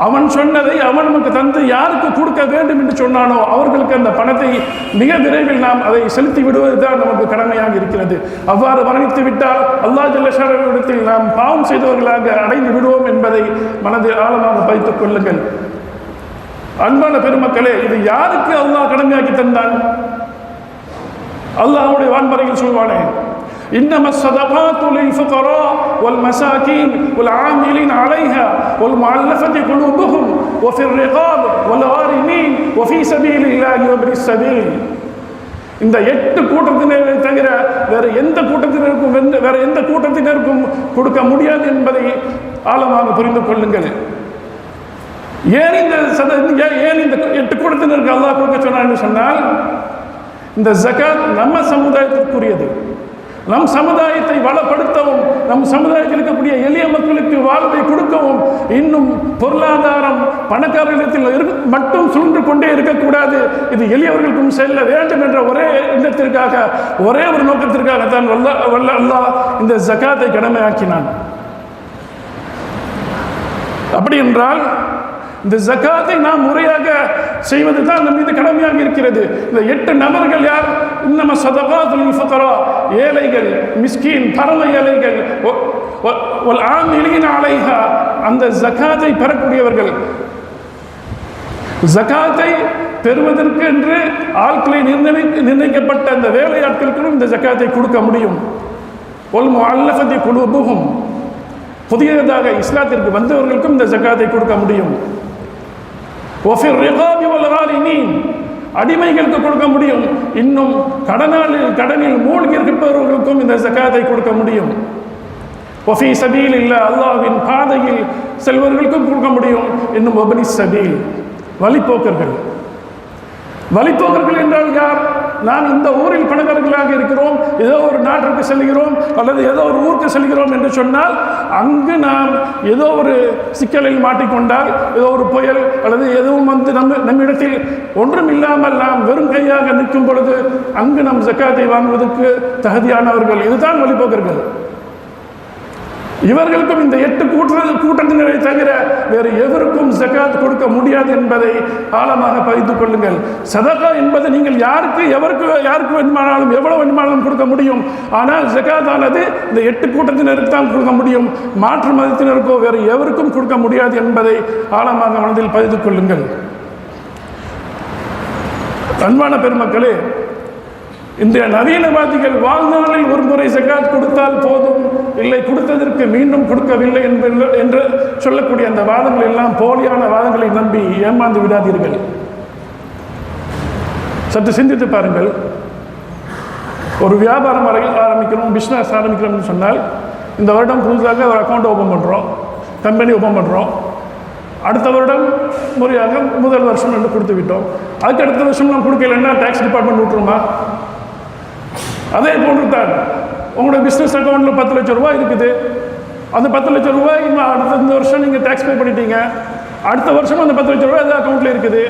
அவன் சொன்னதை அவன் நமக்கு தந்து யாருக்கு கொடுக்க வேண்டும் என்று சொன்னானோ அவர்களுக்கு அந்த பணத்தை மிக விரைவில் நாம் அதை செலுத்தி விடுவதுதான் நமக்கு கடமையாக இருக்கிறது. அவ்வாறு மரணித்து விட்டால் அல்லாஹ் ஜல்ல ஷானஹு நாம் பாவம் செய்தவர்களாக அடைந்து விடுவோம் என்பதை மனதில் ஆழமாக பதித்துக் கொள்ளுங்கள். அன்பான பெருமக்களே, இது யாருக்கு அல்லாஹ் கடமையாக்கி தந்தான்? அல்லாஹ்வுடைய வான்பறையில் சொல்வானே, إنما الصدقات للفقراء والمساكين والعاملين عليها والمؤلفة قلوبهم وفي الرقاب والغارمين وفي سبيل الله وابن السبيل. இந்த 8 கூட்டத்தினரை தவிர வேற எந்த கூட்டத்தினருக்கும் கொடுக்க முடியாது என்பதை ஆழமாக புரிந்து கொள்ளுங்கள். ஏன் இந்த 8 கூட்டத்தினருக்கு அல்லாஹ் கொடுக்க சொன்னான்னு சொன்னால், இந்த ஜகாத் நம்ம சமுதாயத்திற்குரியது. நம் சமுதாயத்தை வளப்படுத்தவும், நம் சமுதாயத்தில் இருக்கக்கூடிய எளிய மக்களுக்கு வாழ்வை கொடுக்கவும், இன்னும் பொருளாதாரம் பணக்காரர்களிடத்தில் மட்டும் சுழன்று கொண்டே இருக்கக்கூடாது, இது எளியவர்களுக்கும் செல்ல வேண்டும் என்ற ஒரே எண்ணத்திற்காக, ஒரே ஒரு நோக்கத்திற்காகத்தான் அல்லாஹ் இந்த ஜகாத்தை கடமையாக்கினான். அப்படி என்றால் இந்த ஜகாத்தை நாம் முறையாக செய்வது தான் நம் மீது கடமையாக இருக்கிறது. இந்த 8 நபர்கள் யார்? இன்னம ஸதகாத்துல் ஃபுகரா, ஏழைகள், மிஸ்கீன், பரம ஏழைகள், வல் ஆமிலீன அலைஹா, அந்த ஜகாத்தை பெறக்கூடியவர்கள். ஜகாத்தை பெறுவதற்கு என்று ஆட்களை நிர்ணயிக்கப்பட்ட அந்த வேலையாட்களுக்கும் இந்த ஜகாத்தை கொடுக்க முடியும். வல் முஅல்லஃபதி குலூபுஹும், புதியதாக இஸ்லாத்திற்கு வந்தவர்களுக்கும் இந்த ஜகாத்தை கொடுக்க முடியும். ஒஃபிர் ரிகாபி வல் காரிமீன், அடிமைகளுக்கு கொடுக்க முடியும். இன்னும் கடனில் மூழ்கி இருப்பவர்களுக்கும் இந்த ஜகாத்தை கொடுக்க முடியும். ஒஃபி சபீலில்லாஹ், அல்லாஹ்வின் பாதையில் செல்வர்களுக்கும் கொடுக்க முடியும். இன்னும் வப்னி சபீல், வழிப்போக்கர்கள். வழிப்போக்கர்கள் என்றால் யார்? நாம் இந்த ஊரில் பணக்காரர்களாக இருக்கிறோம், ஏதோ ஒரு நாட்டிற்கு செல்கிறோம் அல்லது ஏதோ ஒரு ஊருக்கு செல்கிறோம் என்று சொன்னால், அங்கு நாம் ஏதோ ஒரு சிக்கலில் மாட்டிக்கொண்டால், ஏதோ ஒரு புயல் அல்லது எதுவும் வந்து நம்மிடத்தில் ஒன்றும் இல்லாமல் நாம் வெறும் கையாக நிற்கும் பொழுது அங்கு நம் ஜக்காத்தை வாங்குவதற்கு தகுதியானவர்கள். இதுதான் வழிபோக்கர்கள். இவர்களுக்கும் இந்த 8 கூட்டத்தினரை தவிர வேறு எவருக்கும் ஜகாத் கொடுக்க முடியாது என்பதை ஆழமாக பதித்துக் கொள்ளுங்கள். சதகா என்பது நீங்கள் யாருக்கு வேண்டுமானாலும் எவ்வளவு வேண்டுமானாலும் கொடுக்க முடியும். ஆனால் ஜகாத் ஆனது இந்த 8 கூட்டத்தினருக்கு தான் கொடுக்க முடியும். மாற்று மதத்தினருக்கோ வேறு எவருக்கும் கொடுக்க முடியாது என்பதை ஆழமாக மனதில் பதித்துக் கொள்ளுங்கள். அன்பான பெருமக்களே, இன்றைய நவீனவாதிகள் வாழ்நாளில் ஒரு முறை ஜகாத் கொடுத்தால் போதும், இல்லை கொடுத்ததற்கு மீண்டும் கொடுக்கவில்லை என்று சொல்லக்கூடிய அந்த வாதங்கள் எல்லாம் போலியான வாதங்களை நம்பி ஏமாந்து விடாதீர்கள். சற்று சிந்தித்து பாருங்கள். ஒரு வியாபாரம் ஆரம்பிக்கிறோம், பிஸ்னஸ் ஆரம்பிக்கிறோம்னு சொன்னால், இந்த வருடம் புதுசாக ஒரு அக்கௌண்ட் ஓப்பன் பண்ணுறோம், கம்பெனி ஓப்பன் பண்ணுறோம். அடுத்த வருடம் முறையாக முதல் வருஷம் என்று கொடுத்து விட்டோம். அதுக்கு அடுத்த வருஷம் நம்ம கொடுக்கலன்னா டேக்ஸ் டிபார்ட்மெண்ட் விட்டுருமா? அதே போன்று தான் உங்களோட பிஸ்னஸ் அக்கௌண்ட்டில் 10 லட்சம் ரூபாய் இருக்குது. அந்த 10 லட்சம் ரூபாய் இந்த வருஷம் நீங்கள் டேக்ஸ் பே பண்ணிட்டீங்க. அடுத்த வருஷம் அந்த 10 லட்சம் ரூபாய் அந்த அக்கௌண்ட்டில் இருக்குது.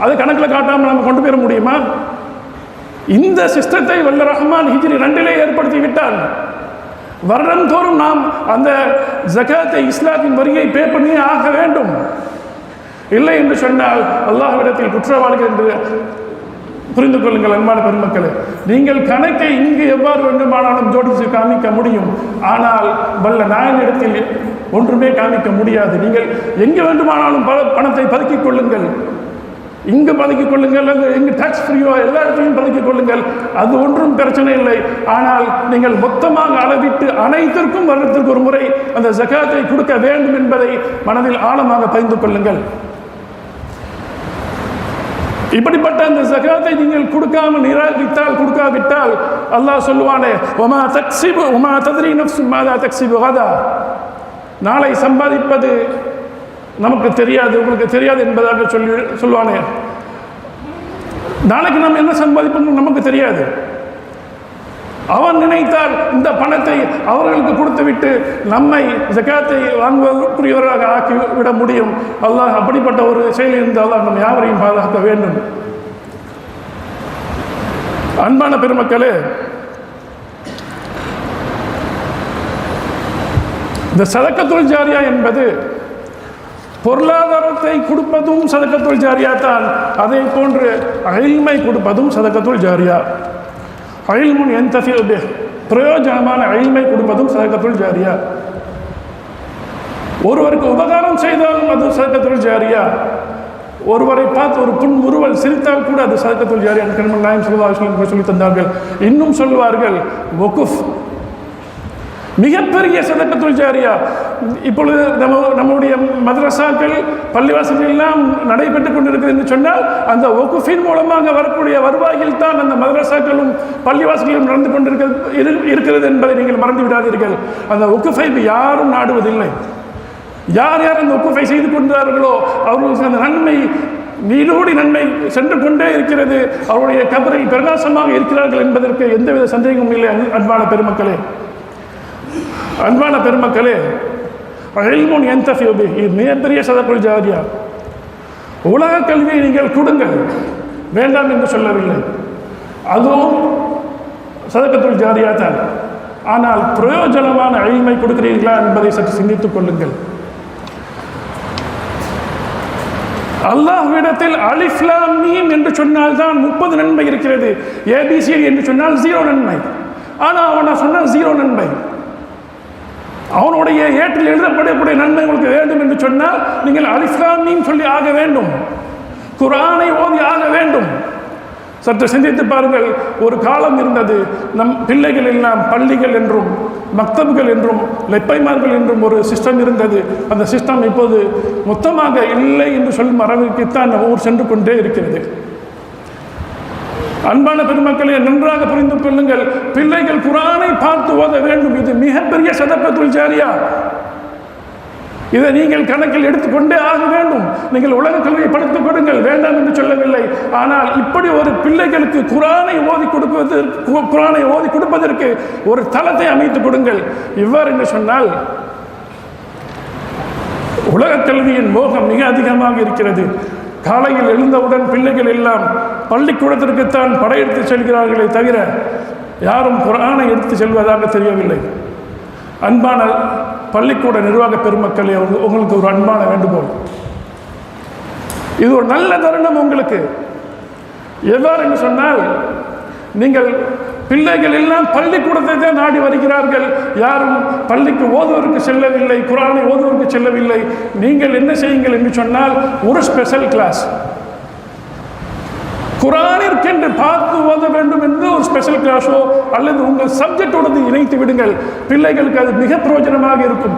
அது கணக்கில் காட்டாமல் நம்ம கொண்டு போயிட முடியுமா? இந்த சிஸ்டத்தை வல்ல ரஹ்மான் ஹிஜ்ரி 2 ஏற்படுத்தி விட்டால், வருடம் தோறும் நாம் அந்த ஜகாத்தை இஸ்லாத்தின் வரியை பே பண்ணி ஆக வேண்டும். இல்லை என்று சொன்னால் அல்லாஹ்விடத்தில் குற்றவாளிகள் என்று புரிந்து கொள்ளுங்கள். அன்பான பெருமக்களே, நீங்கள் கணக்கை இங்கு எவ்வாறு வேண்டுமானாலும் ஜோடித்து காமிக்க முடியும், ஆனால் வல்ல நாயனிடத்தில் ஒன்றுமே காமிக்க முடியாது. நீங்கள் எங்கு வேண்டுமானாலும் பணத்தை பதுக்கிக் கொள்ளுங்கள், இங்கு பதுக்கிக் கொள்ளுங்கள், எங்கு டாக்ஸ் ஃப்ரீயோ எல்லா இடத்தையும் பதுக்கிக் கொள்ளுங்கள், அது ஒன்றும் பிரச்சனை இல்லை. ஆனால் நீங்கள் மொத்தமாக அளவிட்டு அனைத்திற்கும் வருடத்திற்கு ஒரு முறை அந்த ஜகாத்தை கொடுக்க வேண்டும் என்பதை மனதில் ஆழமாக பதிந்து கொள்ளுங்கள். இப்படிப்பட்ட அந்த ஜகாத்தை நீங்கள் கொடுக்காமல் நிராகரித்தால், கொடுக்காவிட்டால் அல்லாஹ் சொல்லுவானே, ஒமா தக்ஸிபு ஒமா தத்ரி நஃப்ஸும் மாதா தக்ஸிபு கதா, நாளை சம்பாதிப்பது நமக்கு தெரியாது, உங்களுக்கு தெரியாது என்பதாக சொல்லுவானே. நாளைக்கு நாம் என்ன சம்பாதிப்போம் நமக்கு தெரியாது. அவன் நினைத்தால் இந்த பணத்தை அவர்களுக்கு கொடுத்துவிட்டு நம்மை ஜகாத்தை வாங்குவதற்குரியவராக ஆக்கிவிட முடியும். அல்லாஹ் அப்படிப்பட்ட ஒரு செயலில் இருந்து அல்லாஹ் நம்ம யாவரையும் பாதுகாக்க வேண்டும். அன்பான பெருமக்களே, இந்த சதக்கத்துல் ஜாரியா என்பது பொருளாதாரத்தை கொடுப்பதும் சதக்கத்துல் ஜாரியா தான். அதை போன்று இல்மை கொடுப்பதும் சதக்கத்துல் ஜாரியா. இல்முன் யன்தஃபிஉ பிஹ், பிரயோஜனமான இல்மை கொடுப்பதும் சதக்கத்துல் ஜாரியா. ஒருவருக்கு உபகாரம் செய்தாலும் அது சதக்கத்துல் ஜாரியா. ஒருவரை பார்த்து ஒரு புன்முறுவல் சிரித்தால் கூட அது சதக்கத்துல் ஜாரியா. நாயகம் ஸல்லல்லாஹு அலைஹி வஸல்லம் சொல்லி தந்தார்கள். இன்னும் சொல்வார்கள், வகுஃப், மிகப்பெரிய சதக்கத்துல் ஜாரியா. இப்பொழுது நம்முடைய மதரசாக்கள் பள்ளிவாசல்கள் எல்லாம் நடைபெற்றுக் கொண்டிருக்கிறது என்று சொன்னால் அந்த ஒகுஃபின் மூலமாக வரக்கூடிய வருவாயில் தான் அந்த மதரசாக்களும் பள்ளிவாசல்களும் நடந்து கொண்டிருக்கிறது என்பதை நீங்கள் மறந்து விடாதீர்கள். அந்த ஒகுஃபை யாரும் நாடுவதில்லை. யார் யார் அந்த ஒகுஃபை செய்து கொண்டார்களோ அவர்களுக்கு அந்த நன்மை நீடோடி நன்மை சென்று கொண்டே இருக்கிறது. அவருடைய கபரில் பிரகாசமாக இருக்கிறார்கள் என்பதற்கு எந்தவித சந்தேகமும் இல்லை. அன்பான பெருமக்களே, அன்பான பெருமக்களே, இல்முன் யன்தஃபிஉ பிஹி, இது மிகப்பெரிய சதக்குல் ஜாரியா. உலக கல்வியை நீங்கள் கொடுங்கள், வேண்டாம் என்று சொல்லவில்லை, அதுவும் சதக்கத்துல் ஜாரியா தான். ஆனால் பிரயோஜனமான இல்மை கொடுக்கிறீர்களா என்பதை சற்று சிந்தித்துக் கொள்ளுங்கள். அல்லாஹ்விடத்தில் அலிஃப் லாம் மீம் என்று சொன்னால் தான் 30 நன்மை இருக்கிறது. ஏபிசிடி என்று சொன்னால் 0 நன்மை. ஆனால் அவன் சொன்னால் 0 நன்மை. அவனுடைய ஏற்றில் எழுதப்படக்கூடிய நன்மை உங்களுக்கு வேண்டும் என்று சொன்னால் நீங்கள் அலிஃப் லாம் மீம் சொல்லி ஆக வேண்டும், குர்ஆனை ஓதி ஆக வேண்டும். சற்று சிந்தித்து பாருங்கள். ஒரு காலம் இருந்தது, நம் பிள்ளைகள் எல்லாம் பள்ளிகள் என்றும் மக்தபுகள் என்றும் லெப்பைமார்கள் என்றும் ஒரு சிஸ்டம் இருந்தது. அந்த சிஸ்டம் இப்போது மொத்தமாக இல்லை என்று சொல்லும் அளவுக்குத்தான் நம்ம ஊர் சென்று கொண்டே இருக்கிறது. அன்பான பெருமக்களே, நன்றாக புரிந்து கொள்ளுங்கள். பிள்ளைகள் குர்ஆனை பார்த்து ஓத வேண்டும். இது மிகப்பெரிய சதக்கத்துல் ஜாரியா. இதை நீங்கள் கணக்கில் எடுத்துக்கொண்டே ஆக வேண்டும். நீங்கள் உலக கல்வியை படித்துக் கொடுங்கள், வேண்டாம் என்று சொல்லவில்லை. ஆனால் இப்படி ஒரு பிள்ளைகளுக்கு குர்ஆனை ஓதி கொடுப்பதற்கு ஒரு தளத்தை அமைத்துக் கொடுங்கள். இவ்வாறு என்று சொன்னால் உலக கல்வியின் மோகம் மிக அதிகமாக இருக்கிறது. காலையில் எழுந்தவுடன் பிள்ளைகள் எல்லாம் பள்ளிக்கூடத்திற்குத்தான் படையெடுத்து செல்கிறார்களே தவிர யாரும் குர்ஆனை எடுத்து செல்வதாக தெரியவில்லை. அன்பான பள்ளிக்கூட நிர்வாக பெருமக்களே, உங்களுக்கு ஒரு அன்பான வேண்டுகோள். இது ஒரு நல்ல தருணம் உங்களுக்கு. எவ்வாறு என்று சொன்னால், நீங்கள் பிள்ளைகள் எல்லாம் பள்ளிக்கூடத்தை தான் நாடி வருகிறார்கள். யாரும் பள்ளிக்கு ஓதுவதற்கு செல்லவில்லை, குர்ஆனை ஓதுவதற்கு செல்லவில்லை. நீங்கள் என்ன செய்யுங்கள் என்று சொன்னால், ஒரு ஸ்பெஷல் கிளாஸ், குர்ஆனிற்கென்று பார்த்து ஓத வேண்டும் என்று ஒரு ஸ்பெஷல் கிளாஸோ அல்லது உங்கள் சப்ஜெக்டோடு இணைத்து விடுங்கள். பிள்ளைகளுக்கு அது மிக பிரயோஜனமாக இருக்கும்.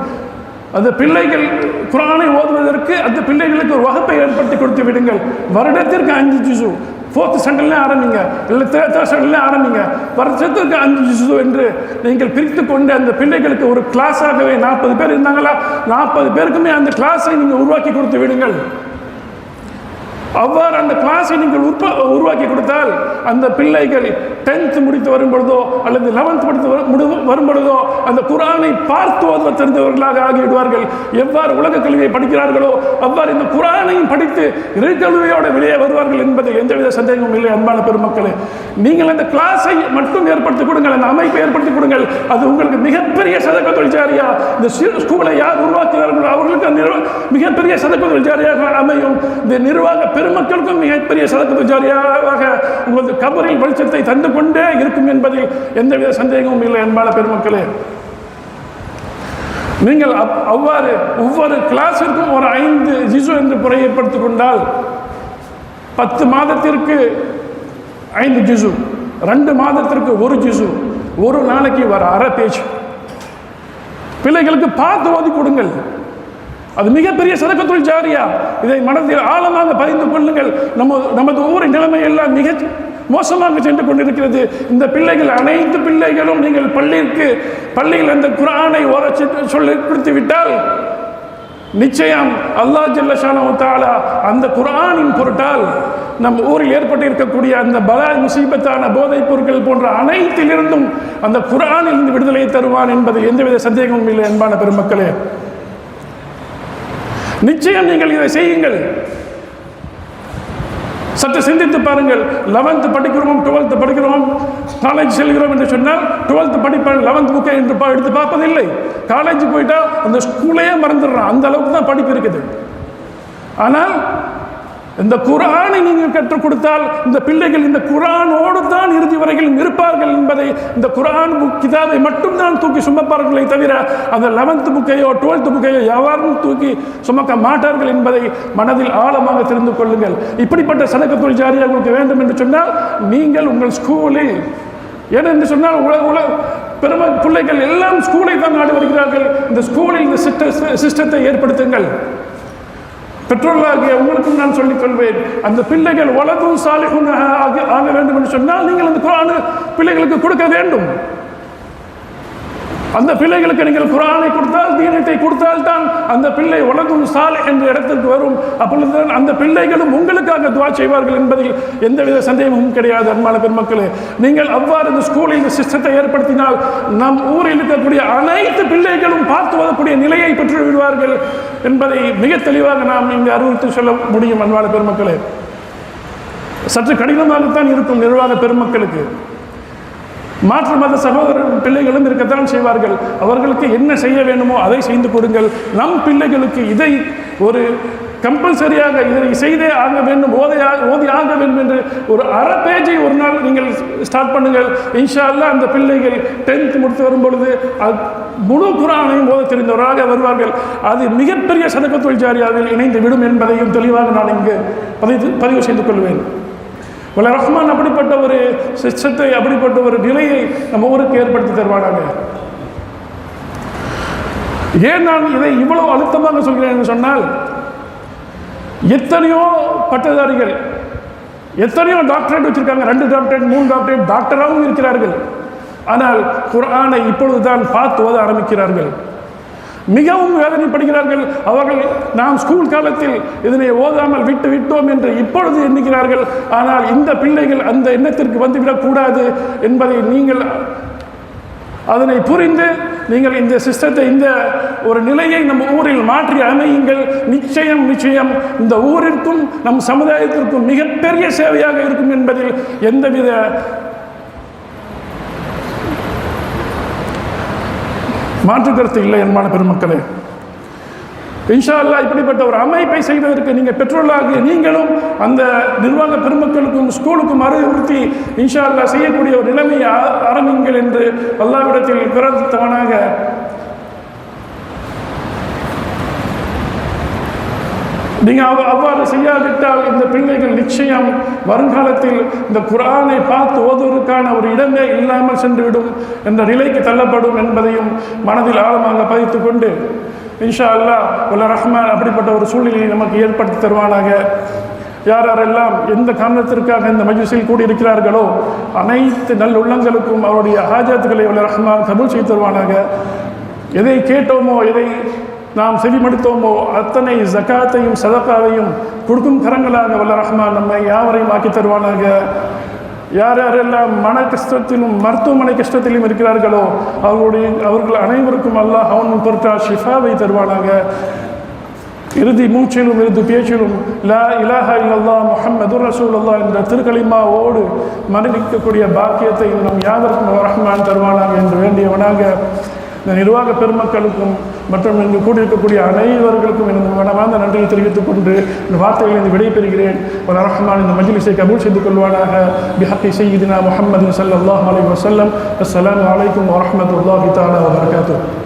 அந்த பிள்ளைகள் குர்ஆனை ஓதுவதற்கு அந்த பிள்ளைகளுக்கு ஒரு வகுப்பை ஏற்படுத்தி கொடுத்து விடுங்கள். வருடத்திற்கு 5 ஜுஸு, 4th ஸ்டாண்டர்ட்ல ஆரம்பிங்க, இல்லை 3rd ஸ்டாண்டர்ட்ல ஆரம்பிங்க. வருஷத்திற்கு 5 ஜுஸு என்று நீங்கள் பிரித்து கொண்டு அந்த பிள்ளைகளுக்கு ஒரு கிளாஸாகவே 40 பேர் இருந்தாங்களா, 40 பேருக்குமே அந்த கிளாஸை நீங்கள் உருவாக்கி கொடுத்து விடுங்கள். அவ்வாறு அந்த கிளாஸை நீங்கள் உருவாக்கி கொடுத்தால் அந்த பிள்ளைகள் 10th முடித்து வரும்பொழுதோ அல்லது 11th முடித்து வரும்பொழுதோ அந்த குர்ஆனை பார்த்து ஓத தெரிந்தவர்களாக ஆகிவிடுவார்கள். எவ்வாறு உலக கல்வியை படிக்கிறார்களோ அவ்வாறு இந்த குர்ஆனையும் படித்து இறைக்கல்வியோடு வெளியே வருவார்கள் என்பதில் எந்தவித சந்தேகமும் இல்லை. அன்பான பெருமக்களே, நீங்கள் அந்த கிளாஸை மட்டும் ஏற்படுத்தி கொடுங்கள், அந்த அமைப்பை ஏற்படுத்தி கொடுங்கள். அது உங்களுக்கு மிகப்பெரிய சதக்கத்துல் ஜாரியா. இந்த ஸ்கூலை யார் உருவாக்குகிறார்களோ அவர்களுக்கு மிகப்பெரிய சதக்கத்துல் ஜாரியாக அமையும். இந்த நிர்வாக பெருமக்களுக்கும் மிகப்பெரிய சதக்கத்துல் ஜாரியாக உங்களது கபரில் வெளிச்சத்தை தந்து கொண்டே இருக்கும் என்பதில் எந்தவித சந்தேகமும் இல்லை. அன்பான பெருமக்களே, நீங்கள் அவ்வாறு ஒவ்வொரு கிளாஸிற்கும் ஒரு 5 ஜுஸு என்று முறைப்படுத்திக் கொண்டால் 10 மாதத்திற்கு 5 ஜுஸு, 2 மாதத்திற்கு 1 ஜுஸு, ஒரு நாளைக்கு வர அரை பேஜ் பிள்ளைகளுக்கு பார்த்து ஓதி கொடுங்கள். அது மிகப்பெரிய சதக்கத்துல் ஜாரியா. இதை மனதில் ஆழமாக பதிந்து கொள்ளுங்கள். நமது ஊரின் நிலைமை எல்லாம் மிக மோசமாக சென்று கொண்டிருக்கிறது. இந்த பிள்ளைகள் அனைத்து பிள்ளைகளும் நீங்கள் பள்ளியில் அந்த குர்ஆனை ஓத சொல்லி கொடுத்து விட்டால் நிச்சயம் அல்லாஹ் ஜல்ல ஷானஹு தஆலா அந்த குர்ஆனின் பொருட்டால் நம் ஊரில் ஏற்பட்டு இருக்கக்கூடிய அந்த பலாய் முசீபத்தான போதைப் பொருட்கள் போன்ற அனைத்திலிருந்தும் அந்த குர்ஆனிலிருந்து விடுதலை தருவான் என்பதில் எந்தவித சந்தேகமும் இல்லை. அன்பான பெருமக்களே, நிச்சயம் நீங்கள் இதை செய்யுங்கள். சற்று சிந்தித்து பாருங்கள். 11th படிக்கிறோம், 12th படிக்கிறோம், காலேஜ் செல்கிறோம் என்று சொன்னால் 12th படிப்பான் 11th புக்கை என்று எடுத்து பார்ப்பதில்லை. காலேஜ் போயிட்டா அந்த ஸ்கூலையே மறந்துடுறான். அந்த அளவுக்கு தான் படிப்பு இருக்குது. ஆனால் இந்த குர்ஆனை நீங்கள் கற்றுக் கொடுத்தால் இந்த பிள்ளைகள் இந்த குர்ஆனோடு தான் இறுதி வரையிலும் இருப்பார்கள் என்பதை, இந்த குர்ஆன் கிதாபை மட்டும்தான் தூக்கி சுமப்பார்களே தவிர அந்த 11th புக்கையோ 12th புக்கையோ யாரும் தூக்கி சுமக்க மாட்டார்கள் என்பதை மனதில் ஆழமாக தெரிந்து கொள்ளுங்கள். இப்படிப்பட்ட சதக்கத்துல் ஜாரியா உங்களுக்கு வேண்டும் என்று சொன்னால் நீங்கள் உங்கள் ஸ்கூலில், ஏனென்று சொன்னால் பிள்ளைகள் எல்லாம் ஸ்கூலை தான் நாடி வருகிறார்கள். இந்த ஸ்கூலில் இந்த சிஸ்டத்தை ஏற்படுத்துங்கள். பெற்றோர்களாகிய உங்களுக்கும் நான் சொல்லிக் கொள்வேன், அந்த பிள்ளைகள் வலதும் சாலிஹுன் ஆக வேண்டும் என்று சொன்னால் நீங்கள் அந்த குர்ஆன் பிள்ளைகளுக்கு கொடுக்க வேண்டும். அந்த பிள்ளைகளுக்கு நீங்கள் குர்ஆனை கொடுத்தால், தீனத்தை கொடுத்தால் தான் அந்த பிள்ளை வலதும் சாலிஹ் என்ற இடத்திற்கு வரும். அப்பொழுதுதான் அந்த பிள்ளைகளும் உங்களுக்காக துஆ செய்வார்கள் என்பதில் எந்தவித சந்தேகமும் கிடையாது. அன்பான பெருமக்களே, நீங்கள் அவ்வாறு இந்த ஸ்கூலில் இந்த சிஸ்டத்தை ஏற்படுத்தினால் நம் ஊரில் இருக்கக்கூடிய அனைத்து பிள்ளைகளும் பார்த்து வரக்கூடிய நிலையை பெற்று விடுவார்கள் என்பதை மிக தெளிவாக நாம் இங்கு அறிவித்து சொல்ல முடியும். அன்பான பெருமக்களே, சற்று கடினமாகத்தான் இருக்கும் நிர்வாக பெருமக்களுக்கு. மாற்று மத சகோதர பிள்ளைகளும் இருக்கத்தான் செய்வார்கள். அவர்களுக்கு என்ன செய்ய வேண்டுமோ அதை செய்து கொடுங்கள். நம் பிள்ளைகளுக்கு இதை ஒரு கம்பல்சரியாக இதை செய்தே ஆக வேண்டும், ஓதி ஆக வேண்டும் என்று ஒரு அரை பேஜை ஒரு நாள் நீங்கள் ஸ்டார்ட் பண்ணுங்கள். இன்ஷா அல்லாஹ் அந்த பிள்ளைகள் 10th முடித்து வரும்பொழுது முழு குர்ஆனையும் ஓத தெரிந்தவராக வருவார்கள். அது மிகப்பெரிய சதகத்துல் ஜாரியாவில் இணைந்து விடும் என்பதையும் தெளிவாக நான் இங்கு பதிவு செய்து கொள்வேன். வல்ல ரஹ்மான் அப்படிப்பட்ட ஒரு சிஸ்டத்தை, அப்படிப்பட்ட ஒரு நிலையை நம்ம ஊருக்கு ஏற்படுத்தி தருவானாங்க. ஏன் நான் இதை இவ்வளவு அழுத்தமாக சொல்கிறேன் என்று சொன்னால், எத்தனையோ பட்டதாரிகள், எத்தனையோ டாக்டரேட் வச்சிருக்காங்க, 2 டாக்டரேட் 3 டாக்டரேட் டாக்டராகவும் இருக்கிறார்கள். ஆனால் குர்ஆனை இப்பொழுதுதான் பார்த்து ஓத ஆரம்பிக்கிறார்கள். மிகவும் வேதனைப்படுகிறார்கள். அவர்கள் நாம் ஸ்கூல் காலத்தில் இதனை ஓதாமல் விட்டோம் என்று இப்பொழுது எண்ணுகிறார்கள். ஆனால் இந்த பிள்ளைகள் அந்த எண்ணத்திற்கு வந்துவிடக்கூடாது என்பதை நீங்கள் அதனை புரிந்து நீங்கள் இந்த சிஸ்டத்தை, இந்த ஒரு நிலையை நம்ம ஊரில் மாற்றி அமையுங்கள். நிச்சயம் நிச்சயம் இந்த ஊரிற்கும் நம் சமுதாயத்திற்கும் மிகப்பெரிய சேவையாக இருக்கும் என்பதில் எந்தவித மாற்று கருத்து இல்லை. அன்பான பெருமக்களே, இன்ஷா அல்லாஹ் இப்படிப்பட்ட ஒரு அமைப்பை செய்வதற்கு நீங்கள் பெற்றோர்களாகிய நீங்களும் அந்த நிர்வாக பெருமக்களுக்கும் ஸ்கூலுக்கும் அறிவுறுத்தி இன்ஷா அல்லாஹ் செய்யக்கூடிய ஒரு நிலைமையை ஆரம்பிங்கள் என்று அல்லாஹ்விடத்தில் பிரார்த்தித்தவனாக நீங்கள் அவ்வாறு செய்யாவிட்டால் இந்த பிள்ளைகள் நிச்சயம் வருங்காலத்தில் இந்த குர்ஆனை பார்த்து ஓதுவதற்கான ஒரு இடமே இல்லாமல் சென்றுவிடும் என்ற நிலைக்கு தள்ளப்படும் என்பதையும் மனதில் ஆழமாக பதித்து கொண்டு இன்ஷா அல்லாஹ் வல்ல ரஹ்மான் அப்படிப்பட்ட ஒரு சூழ்நிலையை நமக்கு ஏற்படுத்தி தருவானாக. யாரெல்லாம் எந்த காரணத்திற்காக இந்த மஜ்லிஸில் கூடியிருக்கிறார்களோ அனைத்து நல்லுள்ளங்களுக்கும் அவருடைய ஹாஜத்துக்களை வல்ல ரஹ்மான் கபூல் செய்து தருவானாக. எதை கேட்டோமோ, எதை நாம் செவிமடுத்தோமோ அத்தனை ஜகாத்தையும் சதகாவையும் கொடுக்கும் கரங்களாக வல்ல ரஹ்மான் நம்மை யாவரையும் ஆக்கி தருவானாக. யாரெல்லாம் மன கஷ்டத்திலும் மருத்துவமனை கஷ்டத்திலும் இருக்கிறார்களோ அவர்கள் அனைவருக்கும் அல்லாஹ் அவன் பொருட்டால் ஷிஃபாவை தருவானாக. இறுதி மூச்சிலும் இறுதி பேச்சிலும் லா இலாஹா இல்லல்லாஹ் முஹம்மதுர் ரசூலுல்லாஹ் என்ற திருக்கலிமாவோடு மரணிக்கக்கூடிய பாக்கியத்தை நம் யாவருக்கும் ரஹ்மான் தருவானாக என்று வேண்டியவனாக இந்த நிர்வாக பெருமக்களுக்கும் மற்றும் இங்கு கூடியிருக்கக்கூடிய அனைவர்களுக்கும் எனது மனமார்ந்த நன்றியை தெரிவித்துக் கொண்டு இந்த வார்த்தைகளை இந்த விடைபெறுகிறேன். வல்ல ரஹ்மான் இந்த மஜ்லிஸை கபூல் செய்து கொள்வானாக. பிஹக்கி சய்யிதினா முஹம்மது ஸல்லல்லாஹு அலைஹி வஸல்லம். அஸ்ஸலாமு அலைக்கும் வரஹ்மத்துல்லாஹி தஆலா வபரகாத்துஹு.